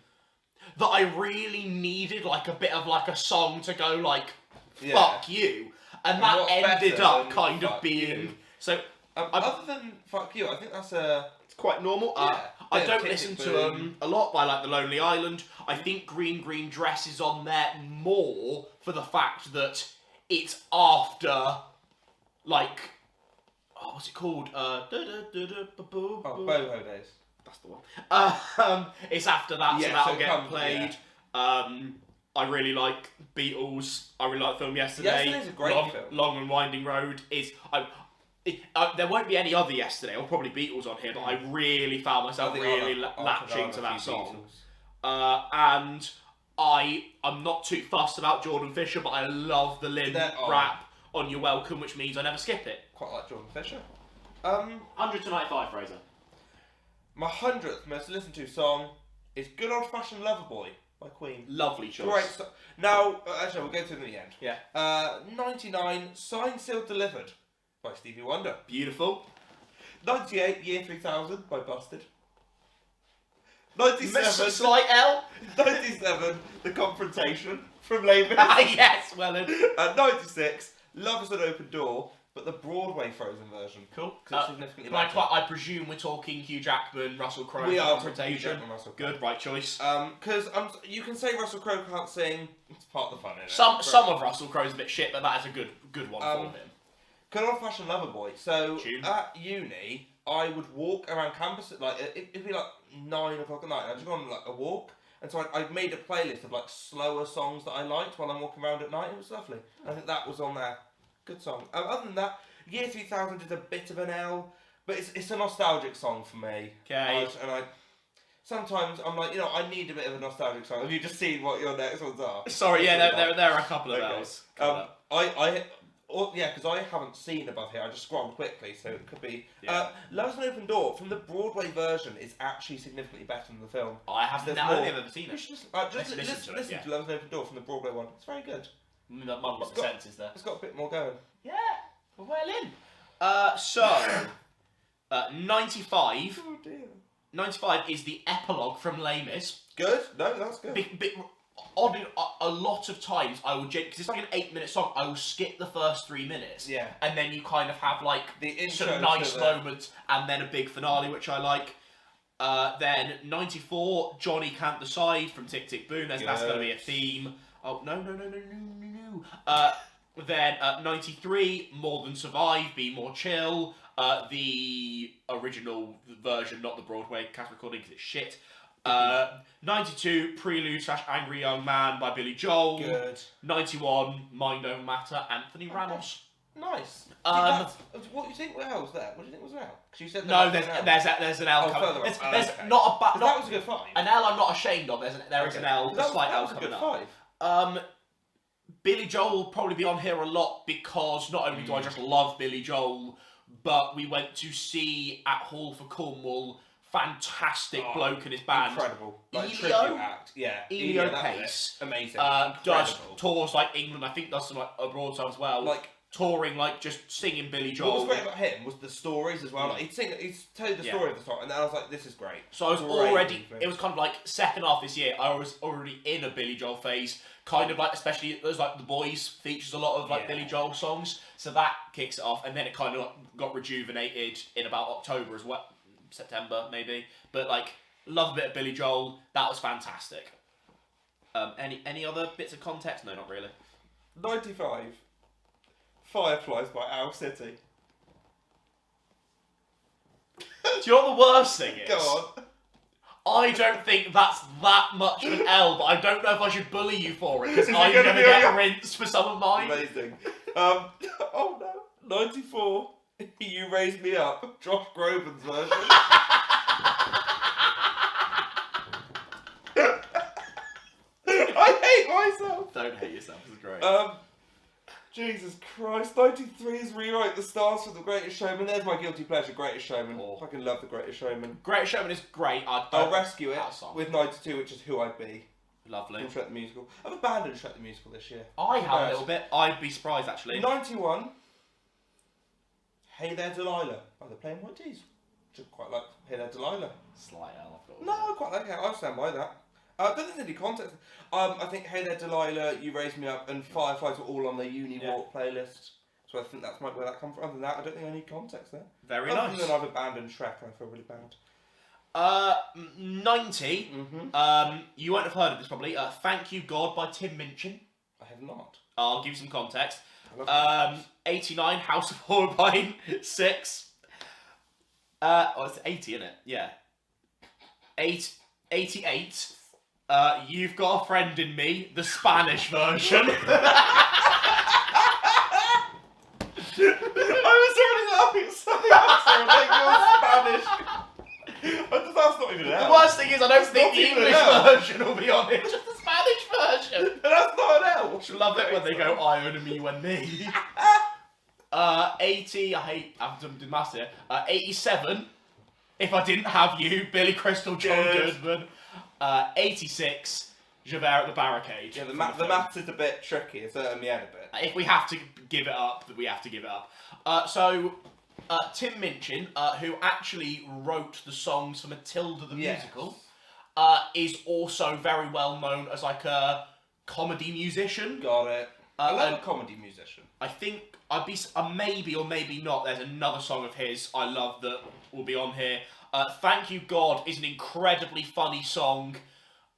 that I really needed like a bit of like a song to go like, fuck you. And that ended up kind of being... You? So, other than fuck you, I think that's a... It's quite normal. I don't listen to them a lot, but I like The Lonely Island. I think Green Green Dress is on there more for the fact that it's after, like, what's it called? Boho Days. That's the one. It's after that, so that'll get played. Yeah. I really like Beatles. I really like the film Yesterday. Yesterday's a great film. Long and Winding Road is... there won't be any other Yesterday, or probably Beatles on here, but I really found myself really latching to that song. And I'm not too fussed about Jordan Fisher, but I love the Lynn rap on You're Welcome, which means I never skip it. Quite like Jordan Fisher. 100 to 95, Fraser. My 100th most listened to song is Good Old Fashioned Lover Boy by Queen. Lovely choice. Great song. Now, actually, we'll go through them at the end. Yeah. 99, Signed, Sealed, Delivered by Stevie Wonder. Beautiful. 98, Year 3000 by Busted. 97, Slight L. 97, The Confrontation from Labor. Yes, well in. 96, Love is an Open Door, but the Broadway Frozen version. Cool. Significantly Like, better. I presume we're talking Hugh Jackman, Russell Crowe. We are Confrontation. Hugh Jackman, Russell Crowe. Good, right choice. Because you can say Russell Crowe can't sing. It's part of the fun, isn't it? Some of Russell Crowe's a bit shit, but that is a good one for him. Good old fashioned lover boy. So Tune. at uni, I would walk around campus at like it'd be like 9 o'clock at night. And I'd just go on like a walk, and so I made a playlist of like slower songs that I liked while I'm walking around at night. It was lovely. I think that was on there. Good song. Other than that, Year 3000 is a bit of an L, but it's a nostalgic song for me. Okay. Sometimes I'm like, I need a bit of a nostalgic song. Have you just seen what your next ones are? Sorry, yeah, there are a couple of those. Because I haven't seen Above Here. I just scrolled quickly, so it could be. Yeah. Love's an Open Door from the Broadway version is actually significantly better than the film. I haven't ever seen You it. should listen to to Love's an Open Door from the Broadway one. It's very good. That mum got the senses there. It's got a bit more going. Yeah, we're well in. 95. Oh dear. 95 is the epilogue from Les Mis. Good. No, that's good. A lot of times I would, because it's like an 8-minute song, I will skip the first 3 minutes. Yeah. And then you kind of have like The intro sort of nice moments and then a big finale, which I like. Then 94, Johnny Can't Decide from Tick Tick Boom. That's going to be a theme. Oh, no. Then 93, More Than Survive, Be More Chill. The original version, not the Broadway cast recording because it's shit. 92, Prelude / Angry Young Man by Billy Joel. Good. 91, Mind Over Matter, Anthony Ramos. Nice. What do you think was there? What do you think was there? Because you said no, there's an L coming. There's not a that was a good 5. An L I'm not ashamed of. There is an L, a slight L coming up. That was a good 5. Billy Joel will probably be on here a lot because not only do I just love Billy Joel, but we went to see at Hall for Cornwall. Fantastic bloke in his band. Incredible. Like Elio? tribute act. Yeah. Elio Pace. Amazing. Does tours like England. I think does some like abroad stuff as well. Like touring, like just singing Billy Joel. What was great about him was the stories as well. Like he'd tell you the story of the song, and then I was like, this is great. So I was already. It was kind of like second half this year. I was already in a Billy Joel phase. Kind of like, especially there's like The Boys features a lot of like Billy Joel songs, so that kicks it off, and then it kind of got rejuvenated in about October as well. September maybe, but like love a bit of Billy Joel. That was fantastic. Any other bits of context? No, not really. 95, Fireflies by Owl City. Do you know what the worst thing is? Go on. I don't think that's that much of an L, but I don't know if I should bully you for it because I'm gonna get rinsed for some of mine. Amazing. Oh no, 94. You Raised Me Up, Josh Groban's version. I hate myself. Don't hate yourself, this is great. Jesus Christ, 93's Rewrite the Stars for The Greatest Showman. There's my guilty pleasure, Greatest Showman. I fucking love The Greatest Showman. Greatest Showman is great. I'll rescue it with 92, which is Who I'd Be. Lovely. From Shrek the Musical. I've abandoned Shrek the Musical this year. I have a little bit. I'd be surprised actually. 91. Hey There Delilah by the Plain White Tees. Which I quite like. Hey There Delilah. Slight L, I've got. No, I quite like it. I stand by that. I don't think there's any context. I think Hey There Delilah, You Raised Me Up, and Fireflies were all on the Uni Walk playlist. So I think that's where that comes from. Other than that, I don't think I need context there. Very nice. Other than I've abandoned Shrek, I feel really bad. 90. You won't have heard of this probably. Thank You God by Tim Minchin. I have not. I'll give you some context. 89, House of Horrorpine 6. It's 80, isn't it? Yeah. 88. You've Got a Friend in Me, the Spanish version. I was already laughing at something else. I was like, you're Spanish. That's not even an L. The worst thing is, I don't think the English version will be on it. Just the Spanish version. That's not an L. I love it when they go, I own a me when me. 80, I've done maths here. 87, If I Didn't Have You, Billy Crystal, John Goodman. 86, Javert at the Barricade. Yeah, the maths is a bit tricky. It's in my head a bit. If we have to give it up, then we have to give it up. Tim Minchin, who actually wrote the songs for Matilda the musical, is also very well known as like a comedy musician. Got it. I love a comedy musician. I think maybe or maybe not. There's another song of his I love that will be on here. Thank You God is an incredibly funny song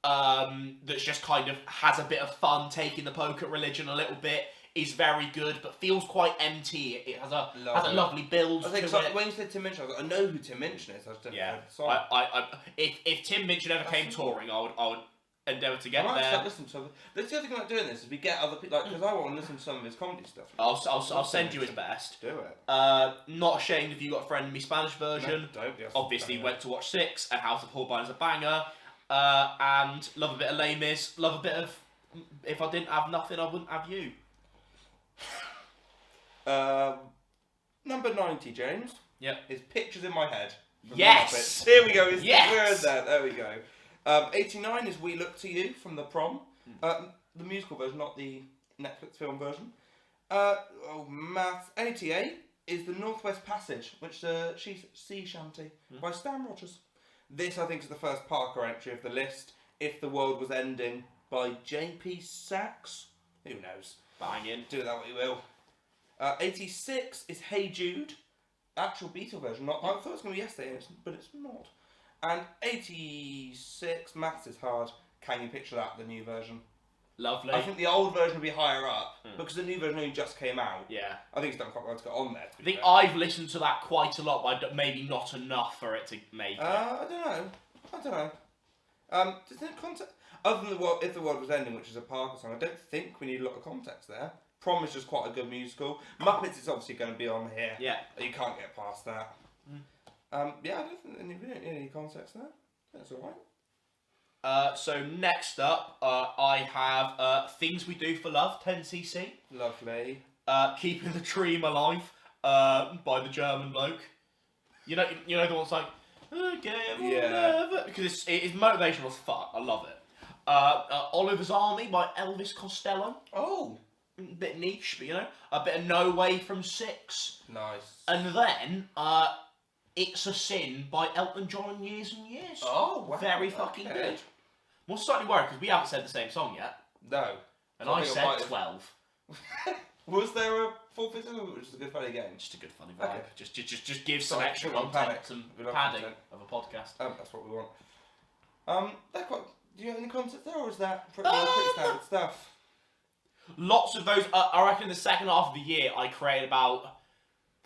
that's just kind of has a bit of fun, taking the poke at religion a little bit. Is very good, but feels quite empty. It has a lovely build. I think to it. When you said Tim Minchin, I was like, I know who Tim Minchin is. I just don't know the song. If Tim Minchin ever came touring, I would endeavour to get I might there. start listening to other. That's the other thing about doing this is we get other people, like, because I want to listen to some of his comedy stuff. I'll send you his best. Do it. Not Ashamed If You Got a Friend in Me Spanish version. No, don't. Yes, obviously went to watch 6 and House of Horrorpine is a banger. And love a bit of Les Mis. Love a bit of If I Didn't Have Nothing, I Wouldn't Have You. Number 90, James. Yep. Is Pictures in My Head. Yes! Here we go. Yes! We're in there. There we go. 89 is We Look to You from The Prom. The musical version, not the Netflix film version. Maths. 88 is The Northwest Passage, which is a sea shanty by Stan Rogers. This, I think, is the first Parker entry of the list. If the World Was Ending by J.P. Sachs. Who knows? Banging. Do that what you will. 86 is Hey Jude. Actual Beatle version. I thought it was going to be yesterday, but it's not. And 86, Maths is Hard. Can you picture that, the new version? Lovely. I think the old version will be higher up because the new version only just came out. Yeah. I think it's done quite well to get on there. I think I've listened to that quite a lot, but maybe not enough for it to make it. I don't know. Does the context, other than the world, If the World Was Ending, which is a Parker song, I don't think we need a lot of context there. Prom is just quite a good musical. Muppets is obviously going to be on here. Yeah. You can't get past that. Yeah, I don't think we don't need any context there. That's alright. So next up, I have Things We Do for Love, 10cc. Lovely. Keeping the Dream Alive, by the German bloke. You know the one's like, because it is motivational as fuck. I love it. Oliver's Army by Elvis Costello. Oh. A bit niche, but a bit of No Way from 6. Nice. And then, It's a Sin by Elton John and Years and Years. Oh, wow. Very fucking good. Well, slightly worried because we haven't said the same song yet. No. And I said 12. Was there a full physical, or was it just a good funny game? Just a good funny vibe. Okay. Just give some extra content, some padding of a podcast. That's what we want. Do you have any content there, or is that pretty standard stuff? Lots of those. I reckon the second half of the year I created about,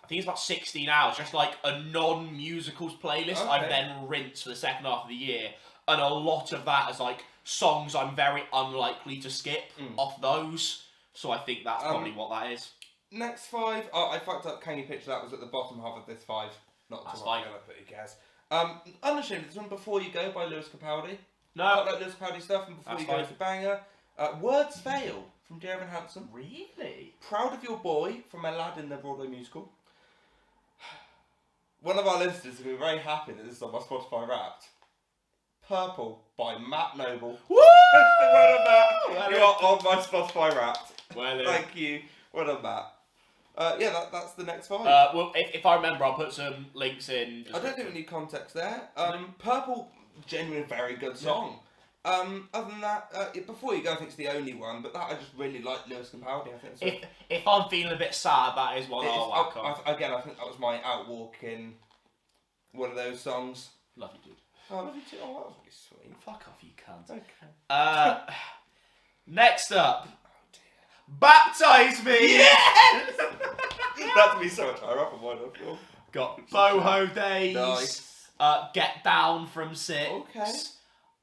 I think it's about 16 hours, just like a non-musicals playlist. Okay. I've then rinsed for the second half of the year, and a lot of that is like songs I'm very unlikely to skip off those. So I think that's probably what that is. Next 5, I fucked up. Can You Picture That was at the bottom half of this 5. Not that's to fine. But who cares? Unashamed. This one Before You Go by Lewis Capaldi. No. I like Lewis Capaldi stuff, and Before That's You Go is a banger. Words Fail from Dear Evan Hansen. Really? Proud of Your Boy from Aladdin, the Broadway musical. One of our listeners will be very happy that this is on my Spotify Wrapped. Purple by Matt Noble. Woo! Well done, Matt. You are on my Spotify Wrapped. Well, Thank you. Well done, Matt. That's the next 5. Well, if I remember, I'll put some links in. I don't think we need context there. Purple, genuinely very good song. Other than that, Before You Go, I think it's the only one, but that I just really like Lewis Capaldi. I think so. If I'm feeling a bit sad, that is one I'll whack on. Again, I think that was my outwalk in one of those songs. Love you, dude. Oh, love you too. Oh, that was really sweet. Fuck off, you cunt. Okay. Next up, Baptise Me. Yes. That'd be so much higher up on mine. I feel. Got Boho Days. Nice. Get Down from 6. Okay.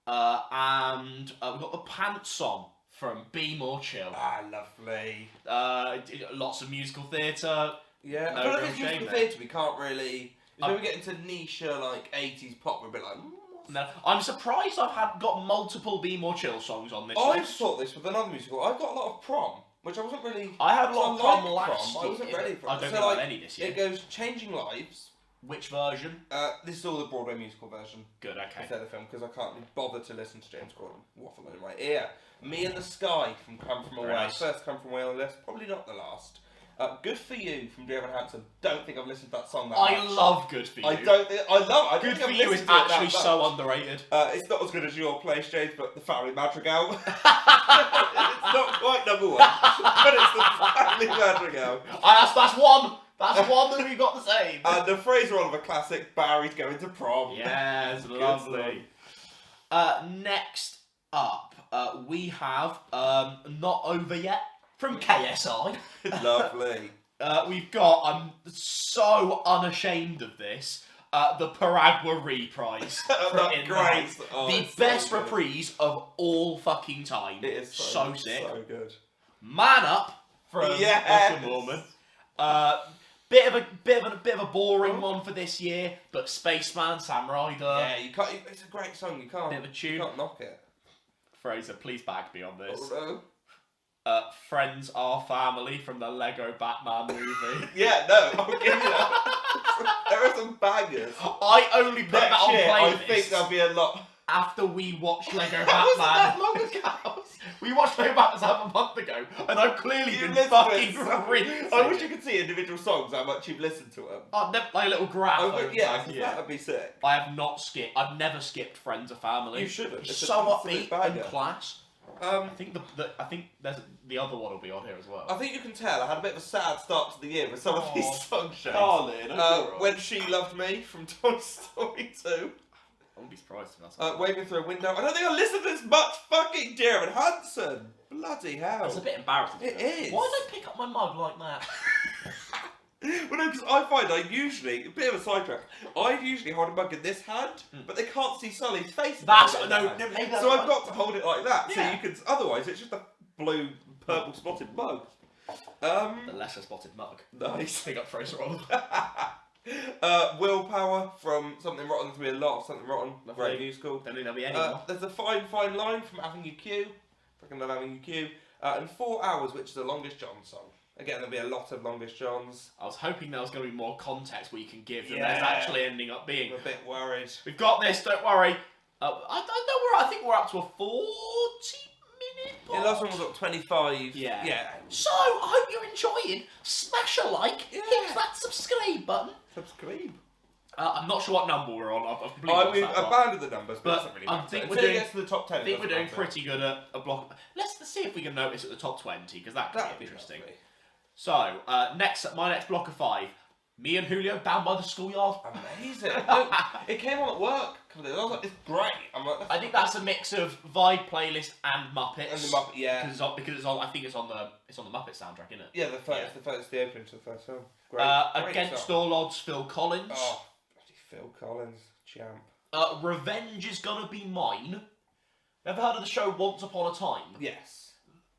And we've got the Pants song from Be More Chill. Ah, lovely. Lots of musical theatre. Yeah, No I feel like real it's shame musical there. theatre. We can't really. When we get into niche like 80s pop, we're a bit like. No, I'm surprised I've got multiple Be More Chill songs on this I've list. thought this with another musical. I've got a lot of Prom, which I wasn't really. I had a lot of Prom like last I wasn't year. ready for it. I don't so, know like, any this year. It goes Changing Lives. Which version? This is all the Broadway musical version. Good, okay. Instead of the film, because I can't be bothered to listen to James Corden waffle in my ear. Me and the Sky from Come From Away. Nice. First Come From Away on the list, probably not the last. Good For You from Dear Evan Hansen. Don't think I've listened to that song that much. I love Good For You. I love it. Good For You is actually so underrated. It's not as good as Your Place, James, but the Family Madrigal. It's not quite number 1, but it's the Family Madrigal. That's one. That's one that we got the same. And the Fraser Oliver classic, Barry's Going to Prom. Yes, lovely. Next up, we have Not Over Yet from KSI. Lovely. We've got, I'm so unashamed of this, the Paragua reprise. Great. The best reprise of all fucking time. It is so sick. So good. Man Up from Yes. Book of Mormon. Bit of a boring one for this year, but Spaceman, Sam Ryder. Yeah, you can't. It's a great song. You can't. Bit of a tune. You can't knock it. Fraser, please bag me on this. Oh, Friends Are Family from the Lego Batman movie. yeah, no, I'll give you that. There are some bangers. I only put that on Next year, playlist I think there'll be a lot. after we watched Lego Batman. That long ago. We watched Lego Batman a month ago, and I've clearly been listened to fucking it so- rinsing I wish it. you could see individual songs, how much you've listened to them. I've never, like a little graph. over Yeah, time, that would be sick. I have not skipped. I've never skipped Friends or Family. You shouldn't. It's It's a so absolute upbeat and banger. class. I think I think there's the other one will be on here as well. I think you can tell I had a bit of a sad start to the year with some of these song shows. Darling, When She Loved Me from Toy Story 2. wouldn't be surprised if that's waving through a window. I don't think I listened to this much fucking Dear Evan Hansen. Bloody hell. It's a bit embarrassing. It is. Why don't I pick up my mug like that? Well, no, because I find a bit of a sidetrack, I usually hold a mug in this hand, but they can't see Sully's face. Maybe that's so I've got to hold it like that, so you can, otherwise it's just a blue, purple spotted mug. The lesser spotted mug. Nice. Pick up Fraser Roll. Willpower from Something Rotten. There's been a lot of Something Rotten. Great musical. Don't think there'll be any more. There's a fine line from Avenue Q. Fucking love Avenue Q. And 4 Hours, which is the Longest John song. Again, there'll be a lot of Longest Johns. I was hoping there was going to be more context we can give than there's actually ending up being. I'm a bit worried. We've got this, don't worry. I think we're up to a 40-minute Yeah, the last one was up 25. Yeah. So, I hope you're enjoying. Smash a like, hit that subscribe button. Subscribe. I'm not sure what number we're on. I've completely We've abandoned the numbers, but it doesn't really matter. I think Until it gets to the top 10. I think we're doing pretty good at a block. Let's see if we can notice at the top 20, because that could be interesting. Lovely. So, my next block of 5. Me and Julio down by the schoolyard. Amazing. Look, it came on at work. I was like, it's great. I think that's a mix of Vibe playlist and Muppets. And the Muppet, yeah. Because it's on. I think it's on the Muppet soundtrack, isn't it? Yeah, the opening to the first film. Great. Against all odds, Phil Collins. Oh, bloody Phil Collins, champ. Revenge is gonna be mine. Ever heard of the show Once Upon a Time? Yes.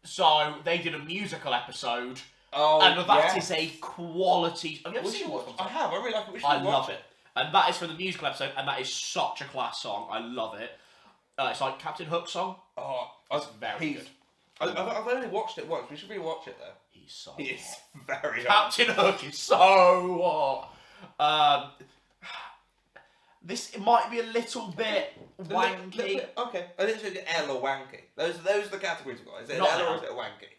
So they did a musical episode. Oh, and that is a quality. Have you ever seen it? I have. I really like it. I love it. And that is from the musical episode, and that is such a class song. I love it. It's like Captain Hook's song. Oh, it's very good. I've only watched it once. We should rewatch it though. He is very Captain Hook is so hot. This might be a little bit wanky. Okay. I didn't say the L or wanky. Those are the categories we've got. Is it an L or is it a wanky?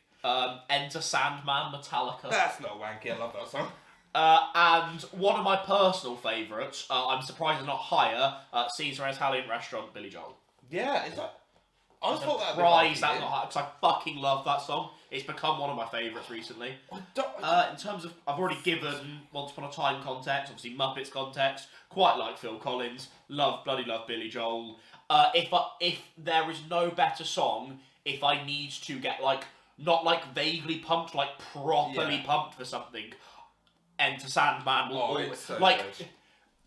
Enter Sandman, Metallica. That's not wanky, I love that song. And one of my personal favourites, I'm surprised it's not higher, Caesar Italian Restaurant, Billy Joel. Yeah, is that... I thought that surprised that's not higher, because I fucking love that song. It's become one of my favourites recently. In terms of, I've already given Once Upon a Time context, obviously Muppets context, quite like Phil Collins, bloody love Billy Joel. If there is no better song, if I need to get not vaguely pumped, properly pumped for something, Enter Sandman will always... So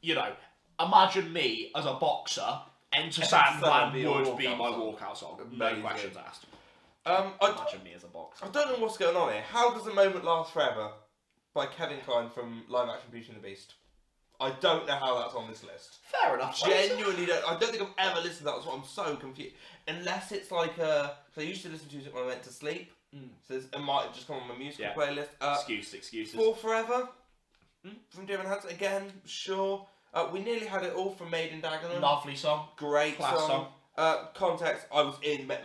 good. Imagine me as a boxer, Enter Sandman would be my walkout song. No questions asked. Imagine me as a boxer. I don't know what's going on here. How Does a Moment Last Forever by Kevin Kline from live action Beauty and the Beast. I don't know how that's on this list. Fair enough. Genuinely don't. I don't think I've ever listened to that. That's why I'm so confused. Unless it's so I used to listen to it when I went to sleep. So it might have just come on my musical playlist. Excuses. For Forever from Dear Evan Hansen. Again, sure. We Nearly Had It All from Made in Dagenham. Lovely song. Great song. Context, I was in Made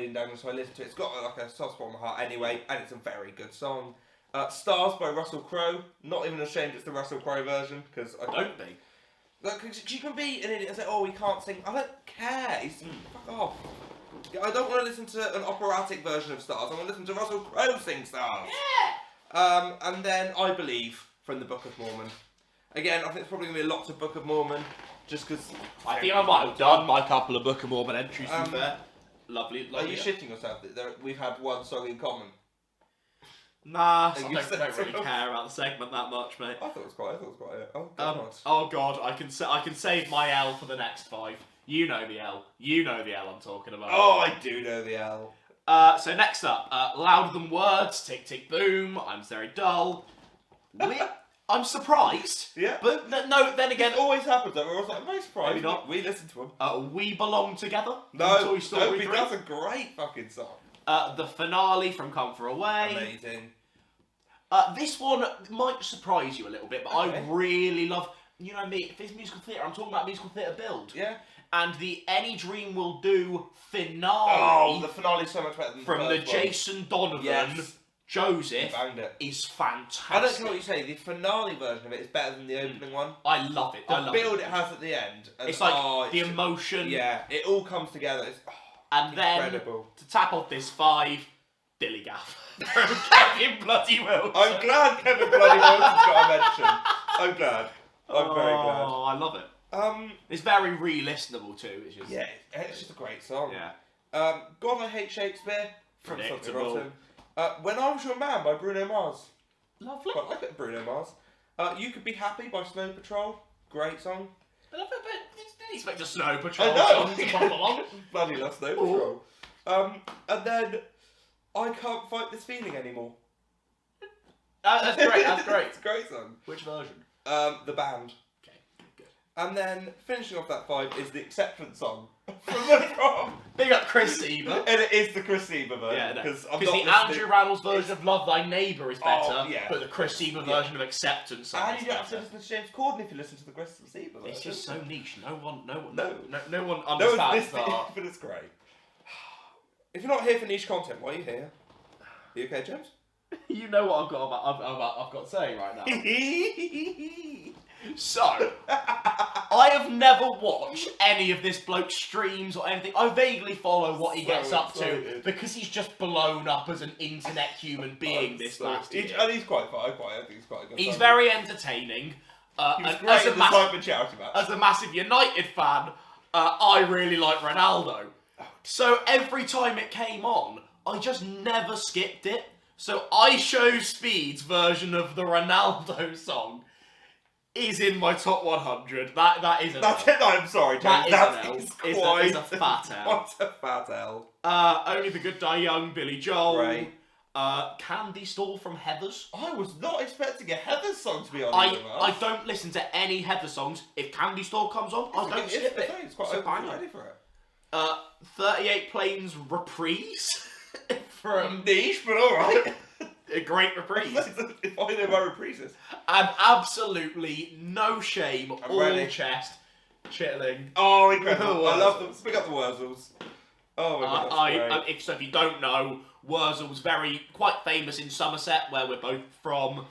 in Dagenham, so I listened to it. It's got a soft spot in my heart anyway, and it's a very good song. Stars by Russell Crowe. Not even ashamed it's the Russell Crowe version, because I don't be. You can be an idiot and say, oh, he can't sing. I don't care. Fuck off. I don't want to listen to an operatic version of Stars. I want to listen to Russell Crowe sing Stars. Yeah. And then I Believe from the Book of Mormon. Again, I think it's probably going to be lots of Book of Mormon, just because... I think I might have done my couple of Book of Mormon entries, to be fair. Lovely. Are you shitting yourself that we've had one song in common? Nah, I don't really care about the segment that much, mate. I thought it was quite it. Oh god, I can save my L for the next 5. You know the L. You know the L I'm talking about. Oh, I do know the L. So next up, Louder Than Words, Tick Tick Boom, I'm Very Dull. I'm surprised. Yeah. But no, then again... It always happens though. We're always like, I'm very surprised. Maybe not. We listen to them. We Belong Together. No, Toy Story 3. That's a great fucking song. The finale from Come For Away. Amazing. This one might surprise you a little bit, but I really love... You know me, if it's musical theatre, I'm talking about musical theatre build. Yeah. And the Any Dream Will Do finale... Oh, the finale's so much better than the from first the Jason Donovan... Joseph is fantastic. I don't care what you say, the finale version of it is better than the opening one. I love it. The build it has at the end. It's like the emotion. Yeah, it all comes together. It's incredible. Then, to tap off this 5, Billy Gaff. Kevin Bloody Wilson. I'm glad Kevin Bloody Wilson's got a mention. I'm glad. I'm very glad. Oh, I love it. It's very re-listenable too. It's just, it's just a great song. Yeah. God, I Hate Shakespeare from Something Predictable. Rotten. When I Was Your Man by Bruno Mars. Lovely. Quite like it, Bruno Mars. You Could Be Happy by Snow Patrol. Great song. I love it, but didn't expect a Snow Patrol I know. song to come along. Bloody love Snow Patrol. And then I Can't Fight This Feeling Anymore. That's great. That's great. It's a great song. Which version? The Band. Okay, good. And then finishing off that 5 is the Acceptance song from The Prom. Big up Chris Seaver. And it is the Chris Seaver version. Yeah, because the Andrew Rannells version of Love Thy Neighbour is better, but the Chris Seaver version of Acceptance and you don't have to listen to James Corden if you listen to the Chris Seaver version. It's just so niche. No one understands that. But it's great. If you're not here for niche content, why are you here? Are you okay, James? You know what I've got to say right now. So, I have never watched any of this bloke's streams or anything. I vaguely follow what he gets up to because he's just blown up as an internet human being this last year. And he's quite fun. I think he's quite a good. He's very entertaining. He was great at the Simon Charity match. As a massive United fan, I really like Ronaldo. So every time it came on, I just never skipped it. So I Show Speed's version of the Ronaldo song is in my top 100. That is an That's L. it. No, I'm sorry, James. That is is a fat L. What a fat L. Only the Good Die Young, Billy Joel. Right. Candy Store from Heathers. I was not expecting a Heathers song to be on. I don't listen to any Heather songs. If Candy Store comes on, I don't skip it. It's quite open for it. 38 Planes Reprise from niche, but alright. A great reprise. If I know my reprises. And absolutely no shame, I'm all ready. chest, chilling. Oh, incredible. I love them. Pick up the Wurzels. Oh my god, if you don't know, Wurzels quite famous in Somerset, where we're both from.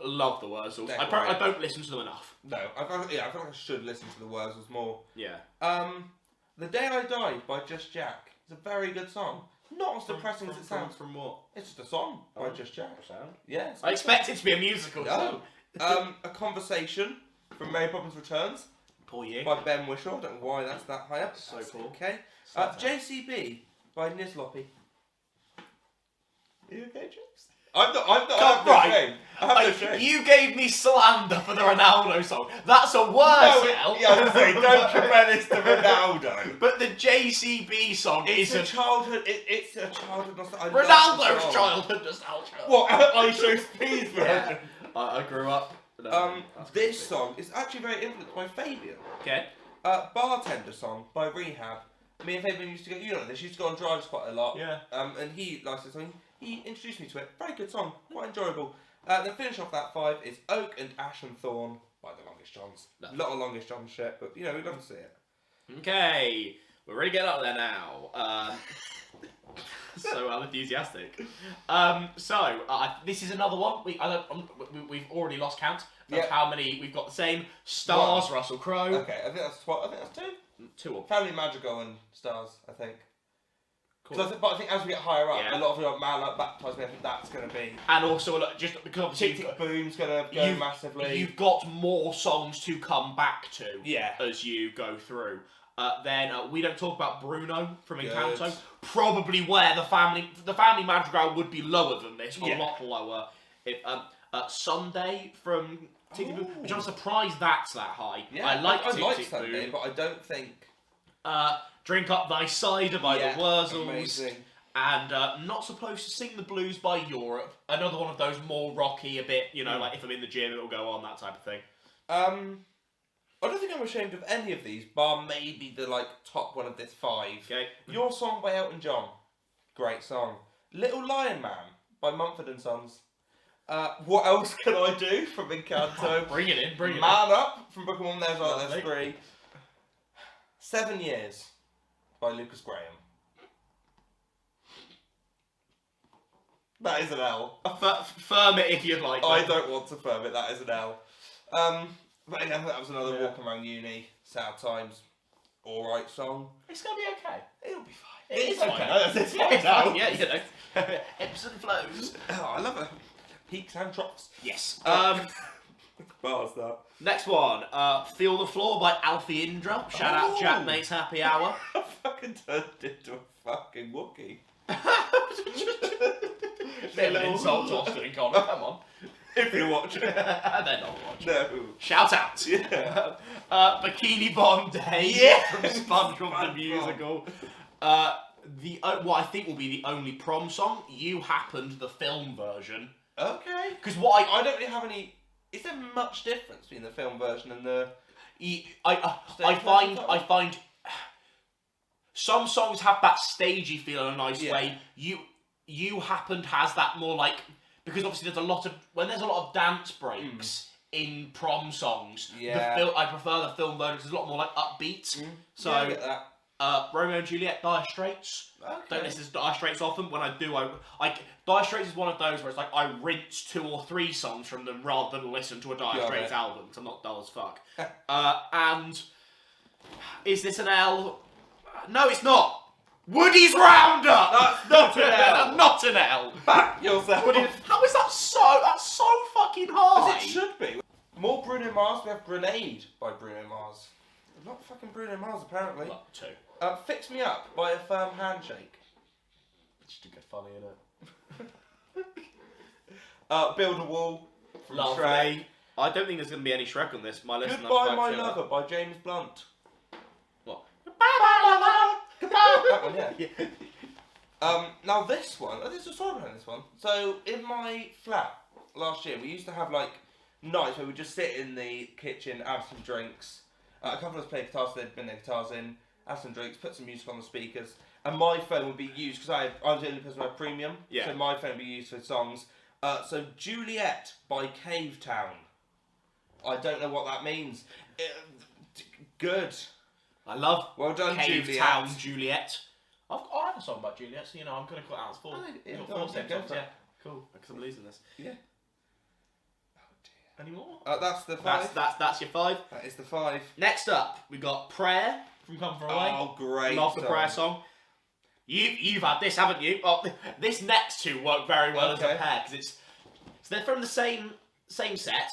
Love the Wurzels. I don't listen to them enough. No, I feel like I should listen to the Wurzels more. Yeah. The Day I Die by Just Jack is a very good song. Not as depressing as it sounds. From what? It's just a song by Just Jack. Sound? Yeah. I expect it to be a musical. No. A Conversation from Mary Poppins Returns. Poor you. By Ben Whishaw. I don't know why that's that high up. So cool. Okay. JCB by Nizloppy. Are you okay, James? I'm not. I have no shame. You gave me slander for the Ronaldo song. That's a worse L. Yeah, I was saying, don't compare this to Ronaldo. But the JCB song is a childhood. It's a childhood nostalgia. Ronaldo's childhood nostalgia. What? I Show Speed version. I grew up. This song is actually very influenced by Fabian. Okay. Bartender song by Rehab. Me and Fabian used to go. You know this. Used to go on drives quite a lot. Yeah. And he likes this song. He introduced me to it. Very good song. Quite enjoyable. Then finish off that 5 is Oak and Ash and Thorn by the Longest Johns. A lot of Longest John shit, but you know, we'd love to see it. Okay. We're ready to get up there now. So enthusiastic. This is another one. We've already lost count of how many we've got the same. Stars, Russell Crowe. Okay, I think that's 2. 2 Family Madrigal and Stars, I think. Cool. But I think as we get higher up, a lot of the man like baptised me. I think that's going to be. And also, just because obviously Tick Tick Boom's going to go massively. You've got more songs to come back to. Yeah. As you go through. Then we don't talk about Bruno from Encanto. Probably where the family Madrigal would be lower than this, a lot lower. Sunday from Tick Tick Boom, which I'm surprised that's that high. Yeah, I like Sunday, Boom, but I don't think. Drink Up Thy Cider by the Wurzels. Amazing. And Not Supposed to Sing the Blues by Europe. Another one of those more rocky, a bit, like if I'm in the gym, it'll go on, that type of thing. I don't think I'm ashamed of any of these, bar maybe the top one of this 5. Okay. Your Song by Elton John. Great song. Little Lion Man by Mumford and Sons. What else can I do from Encanto? Bring it in. Man Up from Book of Mormon. There's 3. 7 Years by Lucas Graham. That is an L. Firm it if you'd like. I don't want to firm it. That is an L. But yeah, that was another walk around uni. Sad times. Alright song. It's gonna be okay. It'll be fine. It's okay. It's fine. It's fine. Yeah, ebbs and flows. Oh, I love it. Peaks and drops. Yes. Bars that. Next one, Feel the Floor by Alfie Indra. Shout out Jack Mate's Happy Hour. I fucking turned into a fucking Wookiee. Bit of an insult to Austin and Connor, come on. If you're watching. They're not watching. No. Shout out. Yeah. Bikini Bottom Day from SpongeBob the Musical. What I think will be the only prom song, You Happened, the film version. Okay. Because what I don't really have any... Is there much difference between the film version and the... I find some songs have that stagey feel in a nice way. You Happened has that more like... Because obviously there's a lot of dance breaks in prom songs. Yeah. I prefer the film version because it's a lot more like upbeat. So I get that. Romeo and Juliet, Dire Straits. Okay. Don't listen to Dire Straits often. When I do, Dire Straits is one of those where it's like I rinse 2 or 3 songs from them rather than listen to a Dire Straits album because I'm not dull as fuck. And is this an L? No, it's not. Woody's Roundup. That's not an L. Not an L. Back yourself. How is that so? That's so fucking high. As it should be. More Bruno Mars. We have Grenade by Bruno Mars. Not fucking Bruno Mars, apparently. Well, 2. Fix Me Up by A Firm Handshake. Just to get funny in it. Build a Wall from Lovely. Shrek. I don't think there's going to be any Shrek on this. My list. Goodbye My Lover by James Blunt. What? That one, yeah. Now this one, this is a story behind this one. So in my flat last year, we used to have like nights where we just sit in the kitchen, have some drinks. A couple of us played guitar, so they'd bring their guitars in, have some drinks, put some music on the speakers, and my phone would be used because I was the only person who had premium. Yeah. So my phone would be used for songs. So Juliet by Cave Town. I don't know what that means. Good. I love Well done, Cave Juliet. Town Juliet. I have a song about Juliet, so I'm going to cut out as 4. Yeah, You've go got on, 4 go songs, for it. yeah. Cool, because I'm losing this. Yeah. Any more? That's the 5. That's your 5. That is the 5. Next up, we got Prayer from Come From Away. Oh, great. Love the Prayer song. You've had this, haven't you? Oh, this next 2 work very well as a pair because they're from the same set.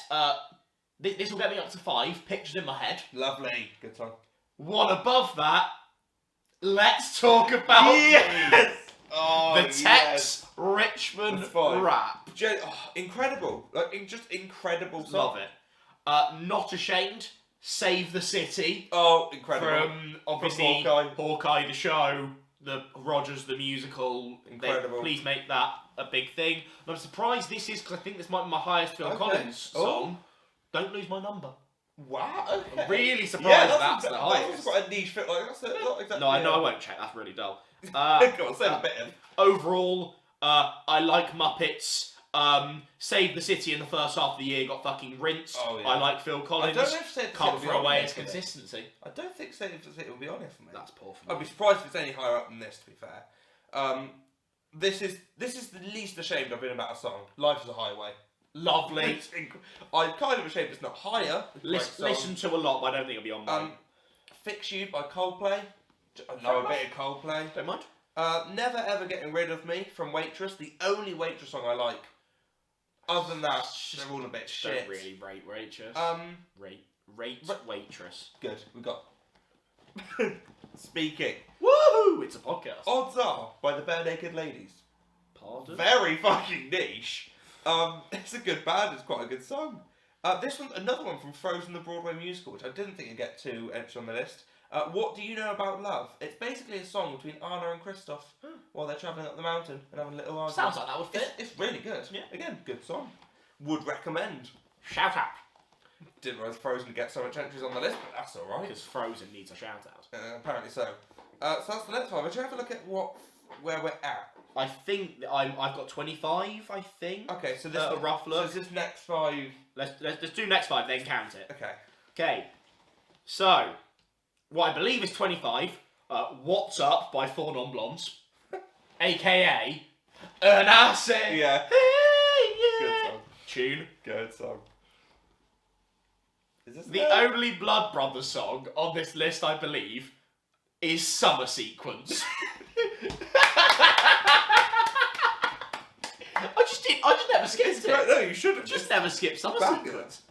This will get me up to 5. Pictures in my head. Lovely. Good song. One above that. Let's talk about the Tex Richmond rap. Incredible. Just incredible song. Love it. Not Ashamed. Save the City. Oh, incredible. From obviously Hawkeye the show, the Rogers the musical. Incredible. Please make that a big thing. And I'm surprised this is because I think this might be my highest Phil Collins song. Don't Lose My Number. Wow. Okay. I'm really surprised that's the highest. That's quite a niche fit. Like that's not exactly. No, I won't check. That's really dull. Go on, say a bit. Overall, I like Muppets. Saved the City in the first half of the year, got fucking rinsed. Oh, yeah. I like Phil Collins. I don't know if Save the Come City for will be away on its here, consistency. I don't think Save the City will be on here for me. That's poor for me. I'd be surprised if it's any higher up than this. To be fair, this is the least ashamed I've been about a song. Life is a Highway. Lovely. I'm kind of ashamed it's not higher. Listen to a lot, but I don't think it'll be on mine. Fix You by Coldplay. I know a bit of Coldplay. Don't mind. Never Ever Getting Rid of Me from Waitress. The only Waitress song I like. Other than that, they're all a bit shit. Don't really rate Waitress. Rate Waitress. Good. We got Speaking. Woohoo! It's a podcast. Odds Are by the Bare Naked Ladies. Pardon? Very fucking niche. It's a good band. It's quite a good song. This one, another one from Frozen the Broadway musical, which I didn't think you'd get 2 entries on the list. What Do You Know About Love? It's basically a song between Anna and Kristoff while they're travelling up the mountain and having a little argument. Sounds like that would fit. It's really good. Yeah. Again, good song. Would recommend. Shout out. Didn't realise Frozen would get so much entries on the list, but that's alright. Because Frozen needs a shout out. Apparently so. So that's the next one. Would you have a look at where we're at? I think I've got 25. I think. Okay, so this a rough look. So this next 5. Let's do next 5, then count it. Okay. Okay. So, what I believe is 25. What's Up by 4 Non-Blondes, aka Anase. Yeah. Hey, yeah. Good song. Tune. Good song. Is this The only Blood Brothers song on this list, I believe, is Summer Sequence. I just never skipped it. No, you should have. Just never skipped Summer Bangers. Sequence.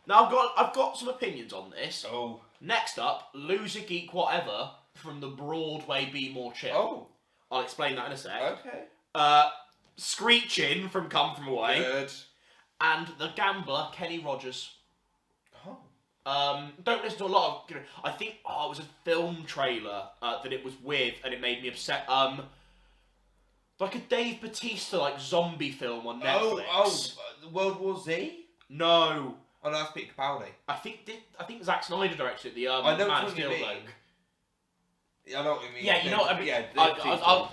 Now I've got some opinions on this. Oh. Next up, Loser Geek Whatever from the Broadway Be More Chill. Oh. I'll explain that in a sec. Okay. Screeching from Come From Away. Good. And The Gambler, Kenny Rogers. Oh. Don't listen to a lot of... I think it was a film trailer that it was with, and it made me upset. Like a Dave Bautista zombie film on Netflix. World War Z? No. Oh, no, that's Peter Capaldi. I think Zack Snyder directed it. I know Man what you mean. I know what you mean. Yeah, you know what I mean. Yeah, I'll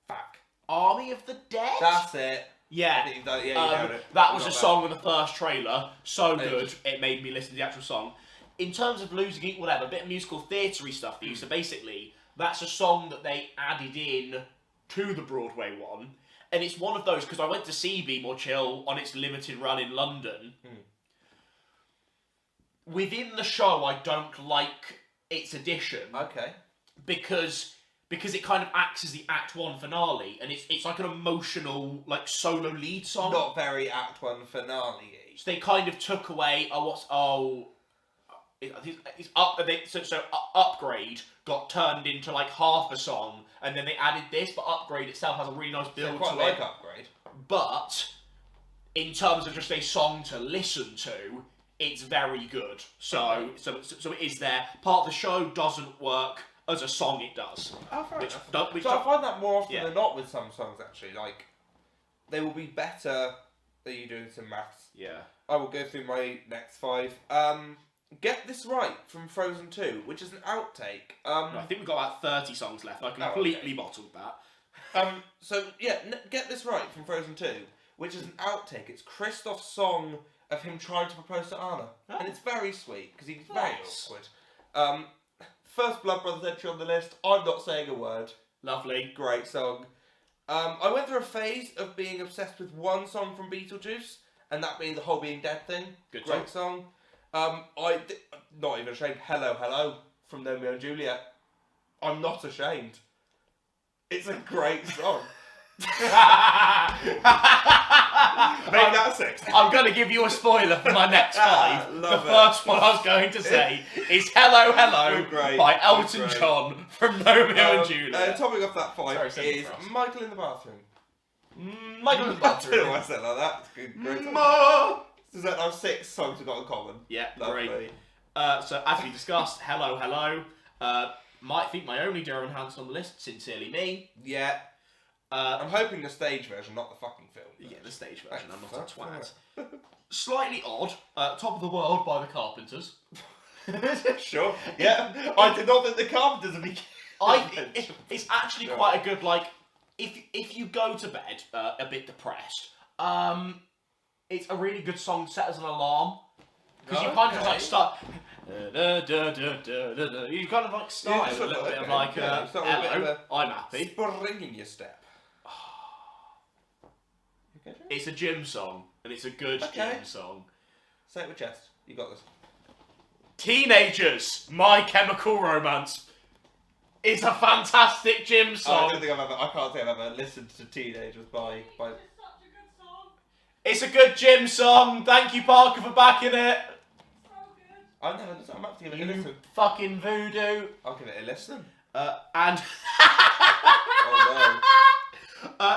Fuck. Army of the Dead? That's it. Yeah. You know it. That was a song in the first trailer. So good, it made me listen to the actual song. In terms of Loser Geek, whatever, a bit of musical theatre-y stuff for you. So basically, that's a song that they added in to the Broadway one. And it's one of those, because I went to see Be More Chill on its limited run in London. Within the show, I don't like its addition. Okay. Because it kind of acts as the Act 1 finale, and it's like an emotional, solo lead song. Not very Act 1 finale-y. So they kind of took away, Upgrade got turned into half a song, and then they added this, but Upgrade itself has a really nice build I quite to like it. Upgrade. But in terms of just a song to listen to, it's very good. So it is there. Part of the show doesn't work. As a song, it does. Oh, fair enough. I find that more often than not with some songs, actually. They will be better than you doing some maths. Yeah. I will go through my next 5. Get This Right from Frozen 2, which is an outtake. I think we've got about 30 songs left. I completely bottled that. Get This Right from Frozen 2, which is an outtake. It's Kristoff's song of him trying to propose to Anna. Oh. And it's very sweet, because he's very awkward. First Blood Brothers entry on the list. I'm not saying a word. Lovely. Great song. I went through a phase of being obsessed with one song from Beetlejuice, and that being the whole Being Dead thing. Great song. Not even ashamed. Hello, Hello from Romeo and Juliet. I'm not ashamed. It's a great song. Make that 6. I'm going to give you a spoiler for my next 5. The first one I was going to say is Hello, Hello by Elton John from Romeo and Juliet. Topping off that 5 is Michael in the Bathroom. Michael in the Bathroom. I don't know why I said it like that. It's good. Great song. Does that have 6 songs we've got in common? Yeah, great. So as we discussed, Hello, Hello. I think my only Durham Hanson on the list, Sincerely Me. Yeah. I'm hoping the stage version, not the fucking film version. Yeah, the stage version. I'm not a twat. Slightly odd. Top of the World by the Carpenters. Sure. Yeah. I did not think the Carpenters would be... It's actually quite a good, if you go to bed a bit depressed, it's a really good song to set as an alarm. Because you kind of just start... You kind of start with a little bit of hello, I'm happy. Spring in your step. It's a gym song, and it's a good gym song. Say it with chest. You got this. Teenagers, My Chemical Romance. It's a fantastic gym song. I can't say I've ever listened to Teenagers by... It's such a good song. It's a good gym song. Thank you, Parker, for backing it. So good. I'm up to give it a listen. Fucking voodoo. I'll give it a listen. And... Oh no.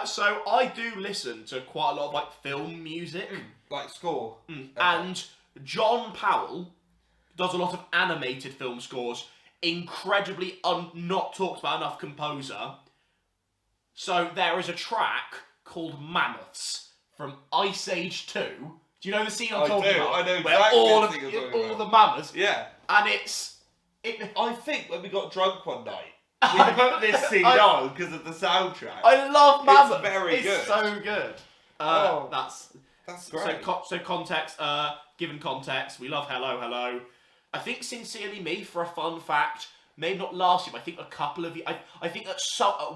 So I do listen to quite a lot of film music. Like score. Okay. And John Powell does a lot of animated film scores. Incredibly not talked about enough composer. So there is a track called Mammoths from Ice Age 2. Do you know the scene I'm talking about? I know where exactly all the mammoths. Yeah. And I think when we got drunk one night, we put this scene on because of the soundtrack. I love Mammoths. It's very good. It's so good. That's great. So context, given context, we love Hello, Hello. I think Sincerely Me, for a fun fact, maybe not last year, but I think a couple of... I think at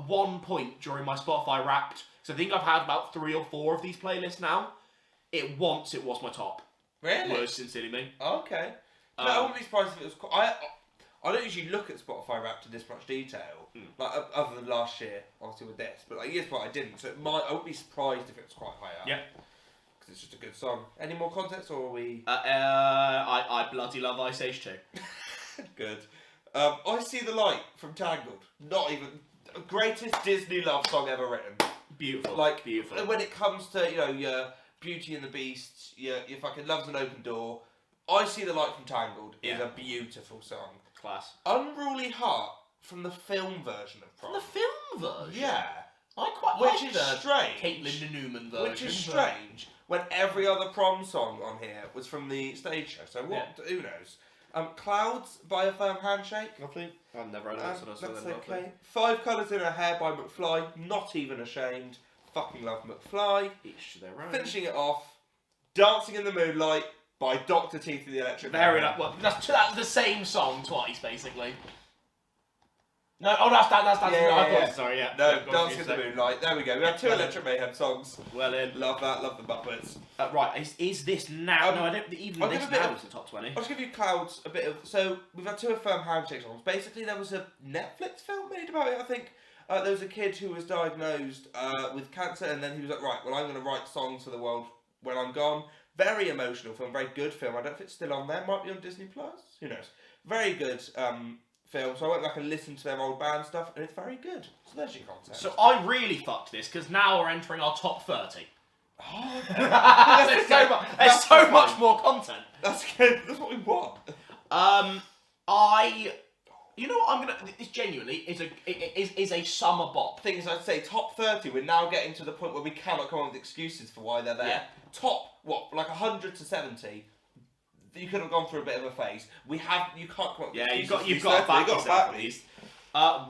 one point during my Spotify Wrapped, so I think I've had about 3 or 4 of these playlists now, it was my top. Really? Was Sincerely Me. Okay. I wouldn't be surprised if it was... I don't usually look at Spotify Wrapped in this much detail, like other than last year, obviously with this. But like years before I didn't, so I wouldn't be surprised if it was quite high up. Yeah. Because it's just a good song. Any more context, or are we? I bloody love Ice Age 2. Good. I See the Light from Tangled. Not even greatest Disney love song ever written. Beautiful. Like beautiful. When it comes to your Beauty and the Beast, your fucking Love's an Open Door. I See the Light from Tangled is a beautiful song. Class. Unruly Heart from the film version of Prom. The film version? Yeah. I quite Which like is the strange. Caitlin Newman version. Which is strange when every other Prom song on here was from the stage show. So what? Yeah. Who knows? Clouds by A Firm Handshake. Lovely. I've never heard of this. That's okay. Five Colours in Her Hair by McFly. Not Even Ashamed. Fucking love McFly. Each to their own. Finishing it off, Dancing in the Moonlight by Dr. Teeth and the Electric Very Man. nice. Well, that's the same song twice, basically. No, that's Yeah. Sorry, yeah. No, Dancing in the Moonlight. There we go. We have two Electric Mayhem songs. Well in. Love that. Love the Muppets. Right, is this now? No, I don't. Even I'll this give a bit now of- is the top 20. I'll just give you Clouds a bit of. So we've had two A Firm Handshake songs. Basically, there was a Netflix film made about it. I think there was a kid who was diagnosed with cancer, and then he was like, right, well, I'm going to write songs for the world when I'm gone. Very emotional film, very good film. I don't know if it's still on there. Might be on Disney Plus. Who knows? Very good film. So I went back and listened to their old band stuff, and it's very good. So there's your content. So I really fucked this because now we're entering our top 30. Oh, there's so much more content. That's good. That's what we want. You know what I'm gonna? This genuinely is a summer bop. Thing is, I'd say top 30. We're now getting to the point where we cannot come up with excuses for why they're there. Yeah. Top 100 to 70. You could have gone through a bit of a phase. You can't come up with excuses. You've got to back yourself back at least.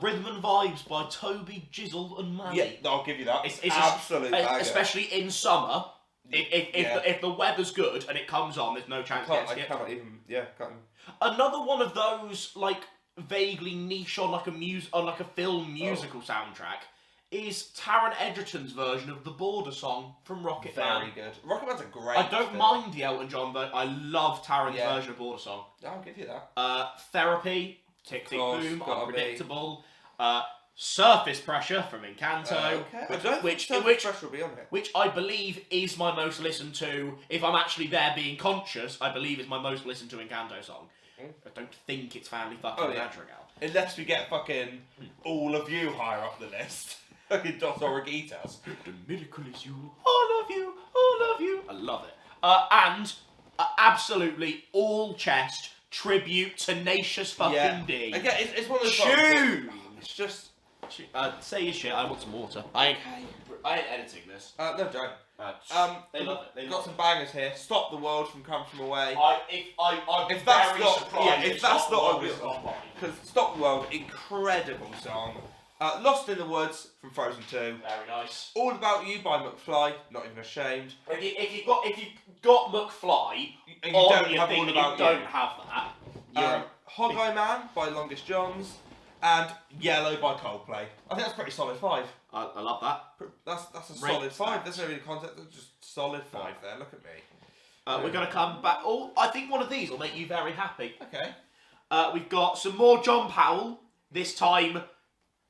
Rhythm and Vibes by Toby, Jizzle and Maddie. Yeah, I'll give you that. It's absolute bagger. especially in summer. If the weather's good and it comes on, there's no chance to get can't even. Another one of those like vaguely niche on like a film musical soundtrack is Taron Egerton's version of the Border song from Rocket Man. Very good. Rocket Man's a great I don't mind the Elton John version. I love Taron's version of Border song. I'll give you that. Therapy, Tick Tick Boom, Unpredictable. Surface Pressure from Encanto, which Pressure will be on here. Which I believe is my most listened to. If I'm actually there being conscious, I believe is my most listened to Encanto song. I don't think it's Family Fucking Madrigal. Unless we get fucking all of you higher up the list. Fucking Dos Oregitas. The miracle is you. All of you. All of you. I love it. And absolutely all chest tribute Tenacious fucking D. Again, it's one of those Tune. It's just. Say your shit. I want some water. I ain't editing this. No, don't. They love it. They got some bangers here. Stop the World from Come From Away. If that's not, if that's not because Stop the World, incredible song. Lost in the Woods from Frozen 2. Very nice. All About You by McFly. Not Even Ashamed. If you got McFly, and you don't have All About You, don't have that. Hog Eye Man by Longest Johns. And Yellow by Coldplay. I think that's pretty solid 5. I love that. That's a solid 5. There's no really concept. There's just solid 5 there. Look at me. We're going to come back. Oh, I think one of these will make you very happy. Okay. We've got some more John Powell. This time,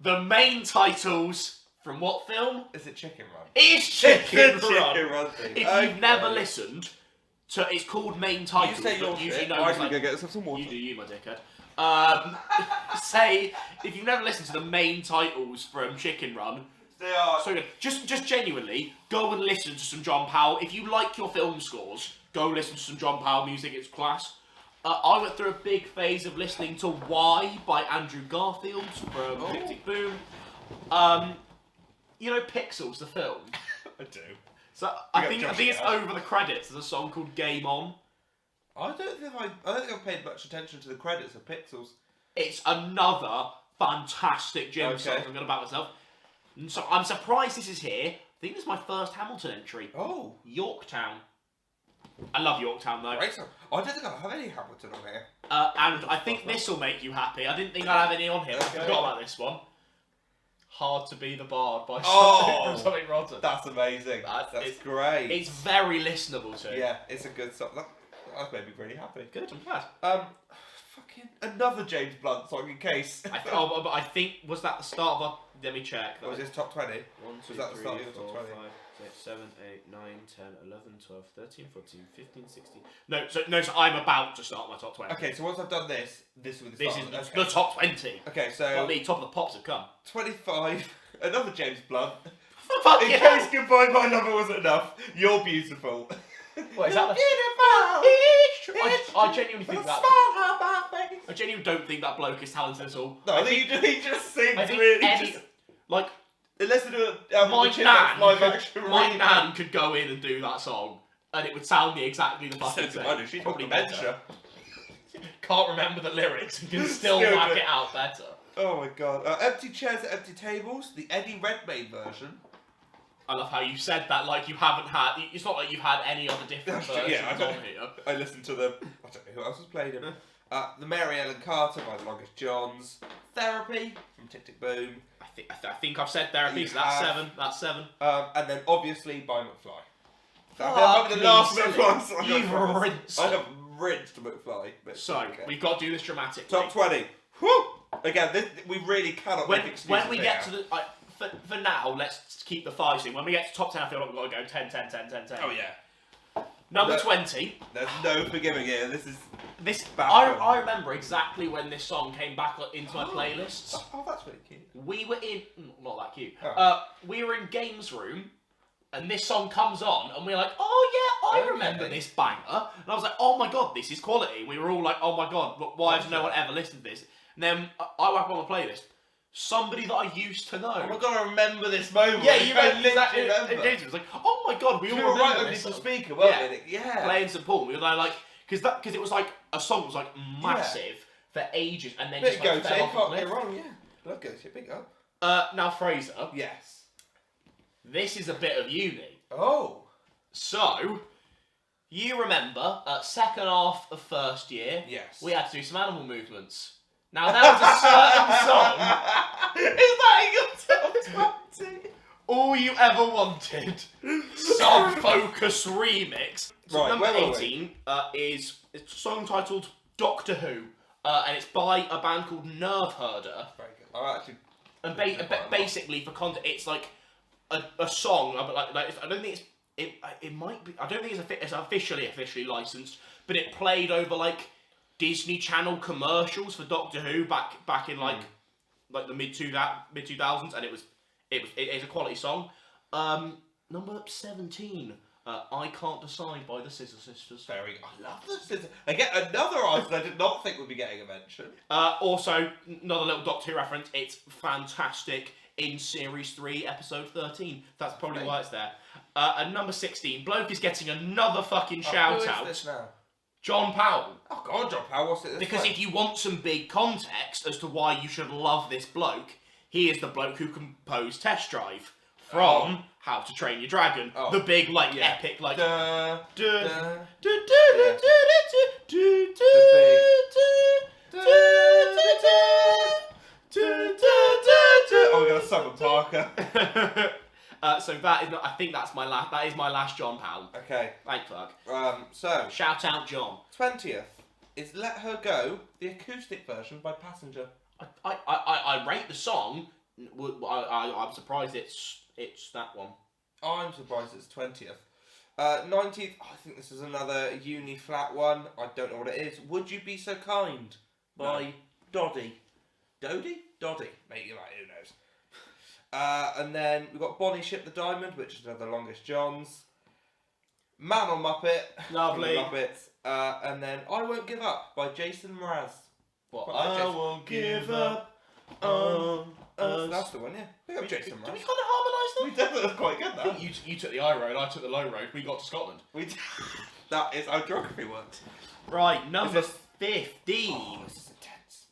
the main titles from what film? Is it Chicken Run? It's Chicken Run. Chicken Run. If you've never listened to, it's called main titles. You say your shit. I'm going to go get some water. You do you, my dickhead. Say if you've never listened to the main titles from Chicken Run, they are so good. Just genuinely go and listen to some John Powell. If you like your film scores, go listen to some John Powell music. It's class. I went through a big phase of listening to Why by Andrew Garfield from Tick Tick Boom. You know Pixels, the film. I do. So I think it's over the credits. There's a song called Game On. I don't think I've paid much attention to the credits of Pixels. It's another fantastic gem song. I'm going to back myself. And so I'm surprised this is here. I think this is my first Hamilton entry. Oh. Yorktown. I love Yorktown though. Great song. I don't think I have any Hamilton on here. And I think this will make you happy. I didn't think I'd have any on here. Okay. I forgot about this one. Hard to Be the Bard by from Something Rotten. That's amazing. That's great. It's very listenable too. Yeah, it's a good song. That made me really happy. Good, I'm glad. Fucking another James Blunt song in case. I think, was that the start of a... Let me check. Was this top 20? 1, 2, Was that the 3, start of your 4, top 20? 5, 6, 7, 8, 9, 10, 11, 12, 13, 14, 15, 16... No, so I'm about to start my top 20. Okay, so once I've done this will be the This start. is the top 20. Okay, so... Well, the top of the pops have come. 25, another James Blunt. Fuck In yeah. case Goodbye My Lover wasn't enough, You're Beautiful. What, is that the... Beautiful! I genuinely think that... I genuinely don't think that bloke is talented at all. No, I think he just sings I think really... like... Unless they do My nan, live action my remake. nan could go in and do that song, and it would sound me exactly the fucking Said same. to she's Probably got better. dementia. Can't remember the lyrics and can still Still whack do. it out better. Oh my god. Empty Chairs at Empty Tables, the Eddie Redmayne version. I love how you said that like you haven't had... It's not like you've had any other different That's true, versions yeah, on here. I listened to the... I don't know who else has played him. The Mary Ellen Carter by The Longest Johns. Therapy from Tick Tick Boom. I think I've said therapy, You so that's have. 7. That's 7. And then obviously by McFly. Fuck the me, last silly. McFly song. You've rinsed. I have rinsed McFly. But So, okay. we've got to do this dramatically. Top 20. Whew! Again, we really cannot make excuses When we get here. to the... for now, let's keep the 5 thing. When we get to top 10, I feel like we've got to go 10, 10, 10, 10, 10. Oh yeah. Number No. 20. There's no forgiving here. This is... This Bad I remember exactly when this song came back into my playlists. Oh, that's really cute. We were in... Not that cute. Oh. We were in Games Room, and this song comes on, and we're like, oh yeah, I remember this banger. And I was like, oh my god, this is quality. We were all like, oh my god, why has no one ever listened to this? And then I whack on the playlist. Somebody that I used to know. Oh my god, I remember this moment. Yeah, you remember that? remember. It was like, oh my god, we all We were remember right this underneath the song. speaker, weren't Yeah. we? Yeah. Playing St Paul, we were like, because it was like a song that was like massive for ages, and then Bit just go like to fell off can't the get cliff. wrong, yeah. Love go to big up. Now Fraser, Yes. this is a bit of uni. Oh. So, you remember, second half of first year, Yes. we had to do some animal movements. Now that was a certain song. Is that in your top 20? All you ever wanted. Sub-focus remix. So Right, number where were we? 18 is a song titled Doctor Who. And it's by a band called Nerve Herder. Very good. I actually... And basically, for context, it's like a song. I don't think it might be. I don't think it's officially licensed, but it played over like Disney Channel commercials for Doctor Who back in like the mid 2000s, and it's a quality song. Number 17. I Can't Decide by the Scissor Sisters. Very good. I love the Scissor. Again, another artist I did not think would be getting a mention. Also, another little Doctor Who reference. It's fantastic in Series 3, Episode 13. That's probably why it's there. And number 16. Bloke is getting another fucking shout who is out. this now? John Powell. Oh god, John Powell, what's it this Because time? if you want some big context as to why you should love this bloke, he is the bloke who composed Test Drive from How to Train Your Dragon. The big, epic, like... Oh, we got a Simon Parker. So that is not... I think that's my last... That is my last John Powell. Okay. Thank fuck. So, Shout out John. 20th is Let Her Go, the acoustic version by Passenger. I rate the song. I'm surprised it's that one. I'm surprised it's 20th. 19th, I think this is another uni flat one. I don't know what it is. Would You Be So Kind by Doddy. Doddy? Doddy. Maybe like, who knows. And then we've got Bonnie Ship the Diamond, which is another Longest Johns. Man on Muppet. Lovely. From the Muppets. And then I Won't Give Up by Jason Mraz. What? Quite like I Jason. won't give up That's the one, yeah. Pick up Jason Did we Mraz. kind of harmonise them? We definitely was quite good, I that. think you took the high road, I took the low road. We got to Scotland. That is how geography works. Right, number this- 15. Oh, this is intense.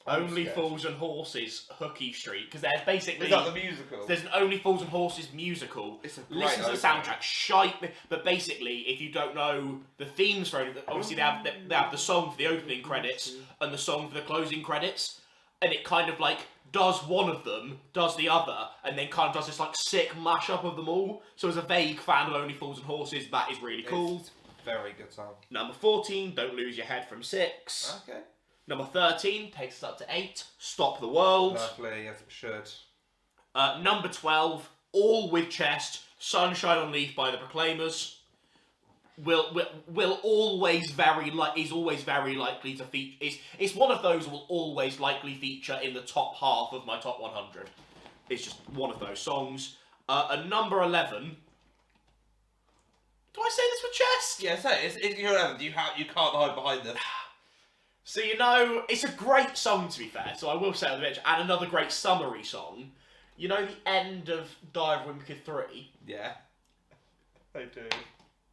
I'm Only scared. Fools and Horses, Hooky Street. Because there's basically... Is that the musical? There's an Only Fools and Horses musical. It's a great Listen to the opening. soundtrack, shite. But basically, if you don't know the themes for it, obviously they have the song for the opening credits and the song for the closing credits, and it kind of like does one of them, does the other, and then kind of does this like sick mashup of them all. So as a vague fan of Only Fools and Horses, that is really cool. It's a very good song. Number 14, Don't Lose Your Head from 6. Okay. Number 13 takes us up to 8. Stop the World. Lovely, as it should. Number 12, All With Chest, Sunshine on Leaf by the Proclaimers. Will always is always very likely to feature. It's one of those will always likely feature in the top half of my top 100. It's just one of those songs. And number 11. Do I say this with chest? Yeah, say it. It's your 11th. You can't hide behind this. So it's a great song to be fair. So I will say on the bench, and another great summary song. You know the end of Dive of Wimpy 3? Yeah. I do.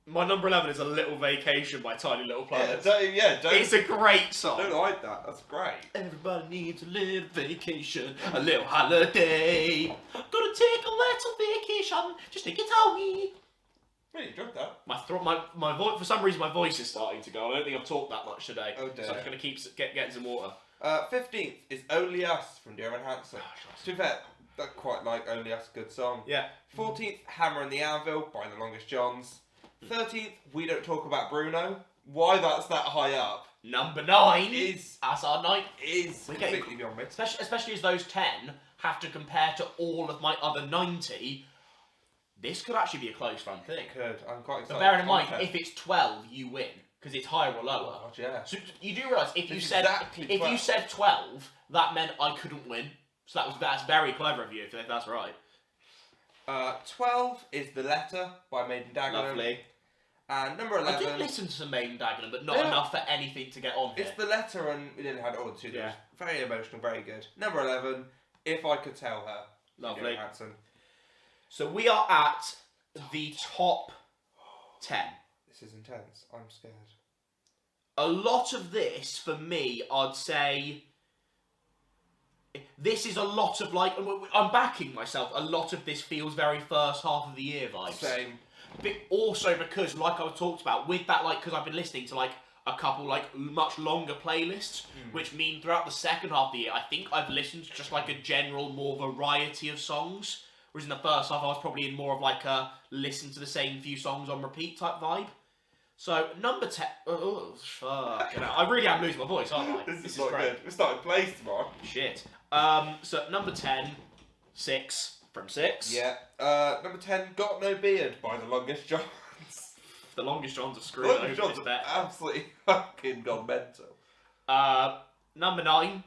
My number 11 is A Little Vacation by Tiny Little Planets. Don't. It's a great song. Don't hide that. That's great. Everybody needs a little vacation, a little holiday. Gonna take a little vacation, just take it away. Really enjoyed that. My voice. For some reason, my voice is starting to go. I don't think I've talked that much today. Oh dear. So I'm just gonna keep getting some water. 15th is Only Us from Dear Evan Hansen. To be fair, I quite like Only Us, good song. Yeah. 14th, Hammer and the Anvil by The Longest Johns. 13th, We Don't Talk About Bruno. Why that's that high up Number 9 is as our 9 is completely beyond me. Especially as those 10 have to compare to all of my other 90. This could actually be a close run thing. It could. I'm quite excited. But bearing in mind, if it's 12, you win because it's higher or lower. Oh, God, yeah. So you do realise if you said exactly if 12. you said 12, that meant I couldn't win. So that's very clever of you if that's right. 12 is The Letter by Maiden Dagenham. Lovely. And number 11. I did listen to some Maiden Dagenham, but not enough for anything to get on here. It's The Letter, and we didn't have all the two. Yeah. Very emotional, very good. Number 11, If I Could Tell Her. Lovely. Hansen. So we are at the top 10. This is intense. I'm scared. A lot of this, for me, I'd say... This is a lot of, like... I'm backing myself. A lot of this feels very first half of the year vibes. Same. But also because, like I talked about, with that, like, because I've been listening to, like, a couple, like, much longer playlists, which mean throughout the second half of the year, I think I've listened to just, like, a general more variety of songs. Whereas in the first half, I was probably in more of, like, a listen to the same few songs on repeat type vibe. So, number 10... Oh, fuck. I really am losing my voice, aren't I? This is not great. Good. We're starting plays tomorrow. Shit. So, number 10, 6 from 6. Yeah. Number 10, Got No Beard by The Longest Johns. The Longest Johns are screwed The over Longest Johns this are bet. absolutely fucking gone mental. Number 9,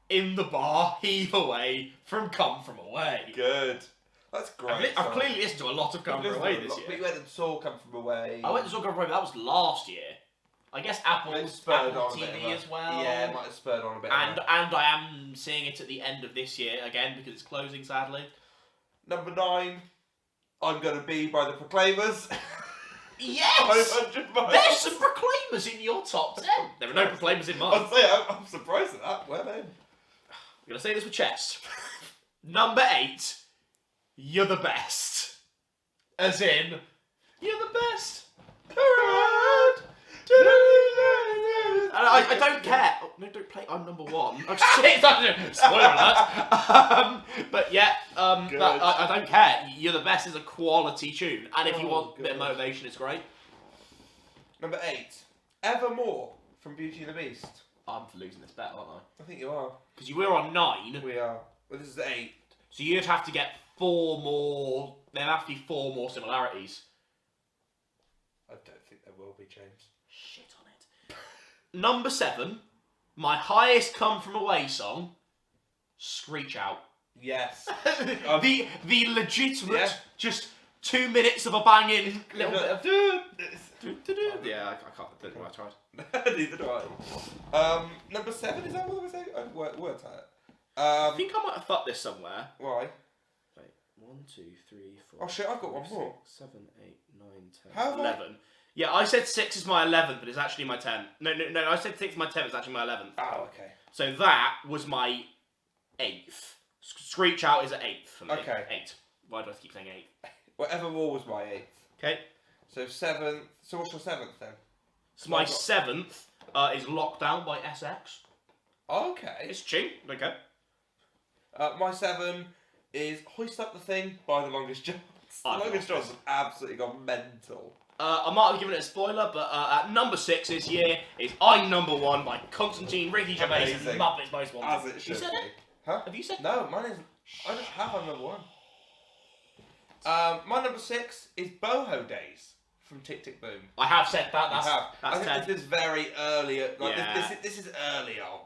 In the Bar, Heave Away from Come From Away. Good. That's great. I've clearly listened to a lot of Come From Away this year. But you went and saw Come From Away. I went and saw Come From Away, but that was last year. I guess Apple TV as well. Yeah, it might have spurred on a bit. And I am seeing it at the end of this year again because it's closing, sadly. Number 9, I'm Gonna Be by the Proclaimers. Yes! 500 miles. There's some Proclaimers in your top 10. There are no Proclaimers in mine. I'd say I'm surprised at that. Well then. I'm going to say this with chest. Number 8, You're the Best. As in, you're the best. Correct. I don't care. Oh, no, don't play. I'm number 1. Oh, shit. Spoiler alert. But yeah, I don't care. You're the Best is a quality tune. And if you want a bit of motivation, it's great. Number 8, Evermore from Beauty and the Beast. I'm for losing this bet, aren't I? I think you are. Because you were on 9. We are. Well, this is 8. So you'd have to get 4 more. There have to be 4 more similarities. I don't think there will be, James. Shit on it. Number 7, my highest Come From Away song, Screech Out. Yes. the legitimate, just 2 minutes of a banging little bit of... Yeah, I can't. I tried. Neither do I. Number 7, is that what we're saying? Words at it. I think I might have thought this somewhere. Why? Wait, 1, 2, 3, 4. Oh shit, I've got one more. 6, 7, 8, 9, 10, How have 11. Yeah, I said 6 is my 11th, but it's actually my 10th. No, I said 6 is my 10th, it's actually my 11th. Oh, okay. So that was my 8th. Screech Out is at 8th for me. Okay. 8. Why do I keep saying 8? Well, Evermore was my 8th. Okay. So 7th. So what's your 7th then? So my 7th is Lockdown by SX. Okay. It's cheap. Okay. My 7 is Hoist Up the Thing by The Longest Johns. The Longest Johns have absolutely gone mental. I might have given it a spoiler, but at number 6 this year is I'm Number One by Constantine, Ricky Gervais, and Muppets Most Wanted. As it should you said be. it? Huh? Have you said No, mine isn't. I don't have I'm Number One. My number 6 is Boho Days from Tick Tick Boom. I have said that. That's I think 10. this is very early. Like Yeah. this is early on.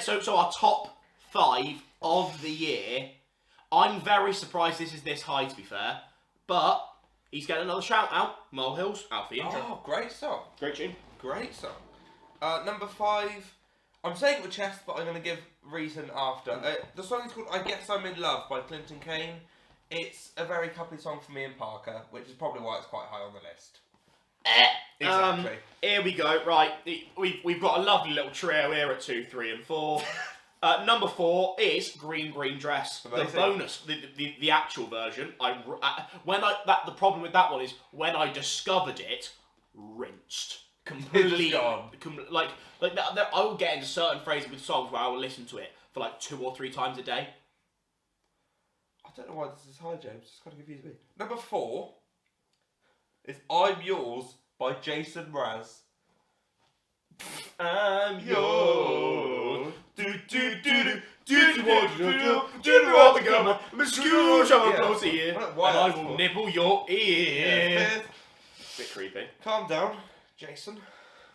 So our top 5 of the year. I'm very surprised this is this high, to be fair, but he's getting another shout out. Molehills, out for the intro. Oh, great song. Great tune. Great song. Number 5. I'm saying it with chest, but I'm going to give reason after. The song is called I Guess I'm in Love by Clinton Kane. It's a very coupley song for me and Parker, which is probably why it's quite high on the list. Exactly. Here we go. Right, we've got a lovely little trio here at 2, 3, and 4. Number 4 is Green Green Dress. Amazing. The bonus, the actual version. The problem with that one is when I discovered it, rinsed completely. Gone. I will get into certain phrases with songs where I will listen to it for like 2 or 3 times a day. I don't know why this is high, James. It's kind of confused me. Number 4 is I'm Yours by Jason Mraz. I'm yours. Do you want to become a obscure shovel close to you? And I will nibble your ear. Yeah, Bit creepy. calm down, Jason.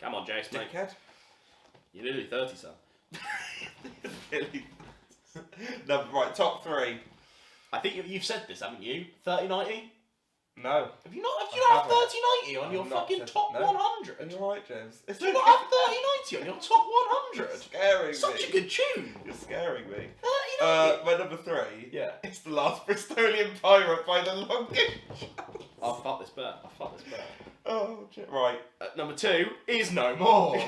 Come on, Jace, mate. Dickhead. You're nearly 30, son. Right, top 3. I think you've said this, haven't you? 30-90? No. Have you not I have haven't. 30-90 on your I've not fucking said- top no. 100? You're right, James. Do you not have 30-90 on your top 100? Scaring Such me. a good tune. You're scaring me. 30-90. My number 3. Yeah. It's The Last Bristolian Pirate by The Longest. I'll fuck this bird. Oh, shit. Right. Number 2 is No More.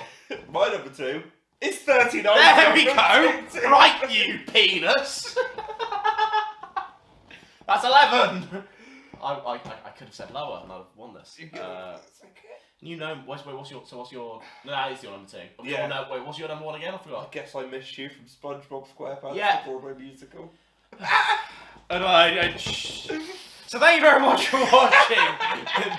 My number 2 is 39. There we go. Right, you penis. That's 11. I could have said lower and I'd have won this. That's okay. You know, what's your? No, that is your number 2. Yeah. No, wait, what's your number 1 again? I I forgot. Guess I Miss You from SpongeBob SquarePants, Yeah. the Broadway musical. And so thank you very much for watching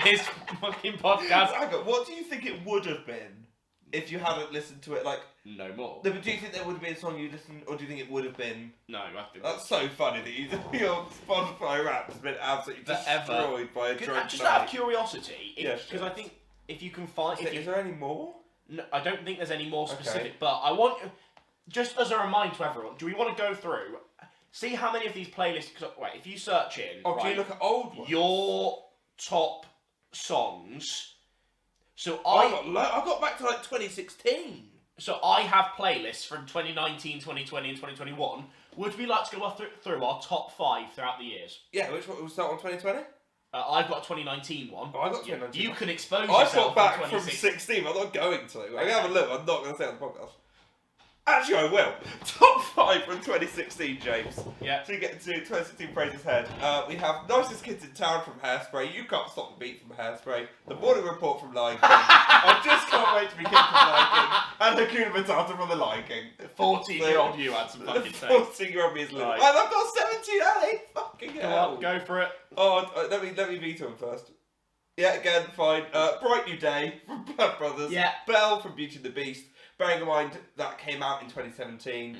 this fucking podcast. Zaga, what do you think it would have been if you hadn't listened to it? Like, No More. do you think there would have been a song you listened, or do you think it would have been? No, I think That's so funny that your Spotify rap has been absolutely destroyed by a drunk just out of night. curiosity, Yeah, because sure. I think if you can find, Is there any more? no, I don't think there's any more specific. Okay. But I want, just as a reminder to everyone, do we want to go through, see how many of these playlists? Cause, wait, if you search in, Oh, do right, you look at old ones? your top songs. So I got back to like 2016. So I have playlists from 2019, 2020, and 2021. Would we like to go through our top 5 throughout the years? Yeah, which one? We'll start on 2020? I've got a 2019 one. Oh, I got 2019. You can expose I've yourself got back from from 2016. 16. I'm not going to. I can have a look. I'm not going to say it on the podcast. Actually, I will. Top 5 from 2016, James. Yeah. So you get into 2016 Fraser's Head. We have Nicest Kids in Town from Hairspray. You Can't Stop the Beat from Hairspray. The Morning Report from Lion King. I Just Can't Wait to Be King from Lion King. And Hakuna Matata from The Lion King. 14-year-old you had some The fucking things. 14-year-old me is little. Right. And I've got 17, Ali. Fucking Go hell. on, go for it. Oh, let me veto him first. Yeah, again, fine. Bright New Day from Bad Brothers. Yeah. Belle from Beauty and the Beast. Bearing in mind that came out in 2017.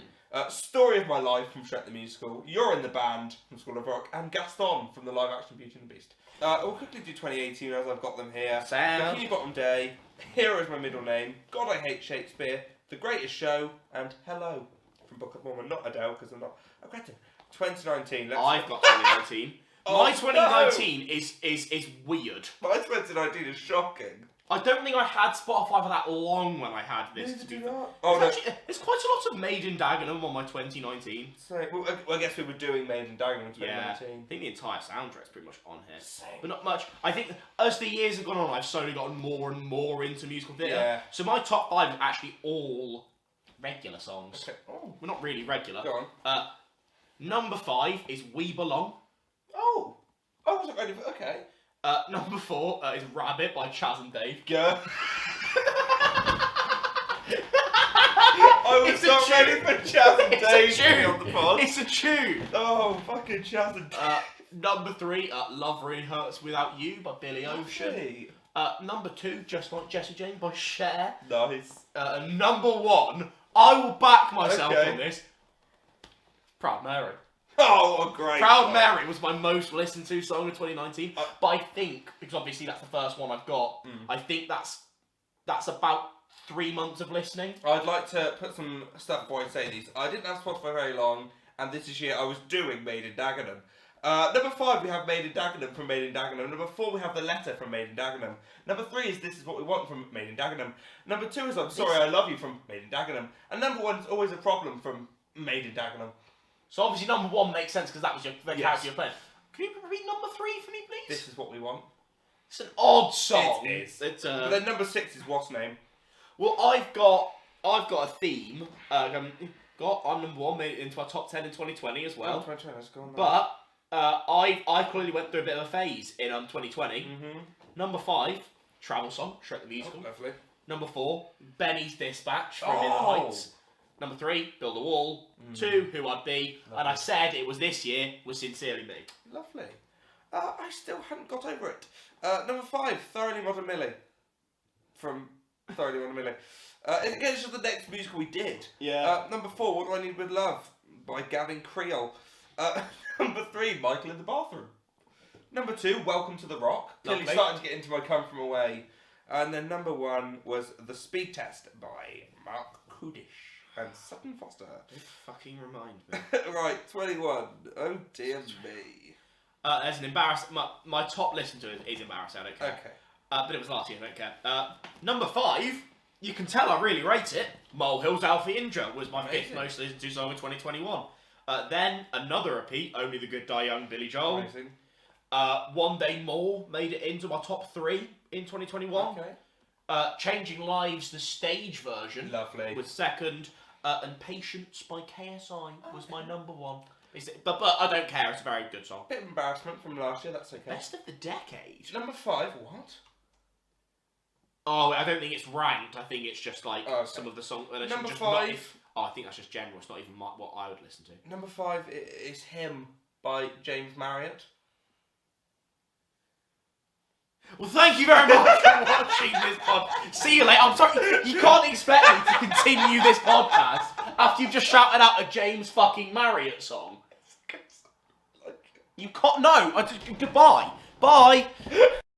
Story of My Life from Shrek the Musical. You're in the Band from School of Rock. And Gaston from the live action Beauty and the Beast. We'll quickly do 2018 as I've got them here. Sound. Bikini Bottom Day. Hero is My Middle Name. God I Hate Shakespeare. The Greatest Show. And Hello from Book of Mormon. Not Adele because I'm not a cretin. 2019. I've got 2019. Oh, My 2019 is weird. My 2019 is shocking. I don't think I had Spotify for that long when I had this. Neither to be do fair. not. Oh, no. There's quite a lot of Made in Dagenham on my 2019. So, well, I guess we were doing Made in Dagenham in Yeah, 2019. I think the entire soundtrack's pretty much on here. Same. But not much. I think as the years have gone on, I've slowly gotten more and more into musical theatre. Yeah. So my top 5 is actually all regular songs. Okay. Oh, Well, not really regular. go on. Number 5 is We Belong. Oh, I wasn't ready for. Okay. Number 4 is Rabbit by Chaz and Dave. Go. I was It's a not tune. ready for Chaz and It's a Dave to be tune. on the pod. It's a tune. Oh, fucking Chaz and Dave. Number 3, Love Really Hurts Without You by Billy Ocean. Number 2, Just Like Jessie Jane by Cher. Nice. Number 1, I will back myself on this. Proud Mary. Oh, great. Proud Mary was my most listened to song of 2019. But I think, because obviously that's the first one I've got, I think that's about 3 months of listening. I'd like to put some stuff before I say these. I didn't have Spotify for very long, and this year I was doing Made in Dagenham. Number 5, we have Made in Dagenham from Made in Dagenham. Number 4, we have The Letter from Made in Dagenham. Number 3 is This Is What We Want from Made in Dagenham. Number 2 is I'm Sorry I Love You from Made in Dagenham. And number 1 is Always a Problem from Made in Dagenham. So obviously number 1 makes sense because that was the character you're playing. Can you repeat number 3 for me, please? This Is What We Want. It's an odd song. It is. But then number 6 is What's Name. Well, I've got a theme. I'm number 1, made it into our top 10 in 2020 as well. 2020, let's go on that. But I clearly went through a bit of a phase in 2020. Number 5, Travel Song, Shrek the Musical. Oh, lovely. Number 4, Benny's Dispatch from In the Heights. Number 3, Build a Wall. 2, Who I'd Be. Lovely. And I said it was this year, was Sincerely Me. Lovely. I still hadn't got over it. Number 5, Thoroughly Modern Millie. From Thoroughly Modern Millie. Again, it's just the next musical we did. Yeah. Number 4, What Do I Need With Love? By Gavin Creel. Number 3, Michael in the Bathroom. Number 2, Welcome to the Rock. Clearly starting to get into my Come From Away. And then number 1 was The Speed Test by Mark Kudish and Sutton Foster. Don't fucking remind me. Right, 21. Oh dear me. There's an embarrassing... My top listen to it is embarrassing, I don't care. Okay. But it was last year, I don't care. Number 5, you can tell I really rate it. Molehill's Alfie Indra was my 5th most listened to song of 2021. Then another repeat, Only the Good Die Young, Billy Joel. Amazing. One Day More made it into my top 3 in 2021. Okay. Changing Lives, the stage version, Lovely. was 2nd. And Patience by KSI was my number 1. But I don't care, it's a very good song. Bit of embarrassment from last year, that's okay. Best of the decade? Number 5, what? Oh, I don't think it's ranked. I think it's just like some of the songs. Number 5. I think that's just general. It's not even what I would listen to. Number 5 is Him by James Marriott. Well, thank you very much for watching this pod. See you later. I'm sorry, you can't expect me to continue this podcast after you've just shouted out a James fucking Marriott song. You can't. No. Goodbye. Bye.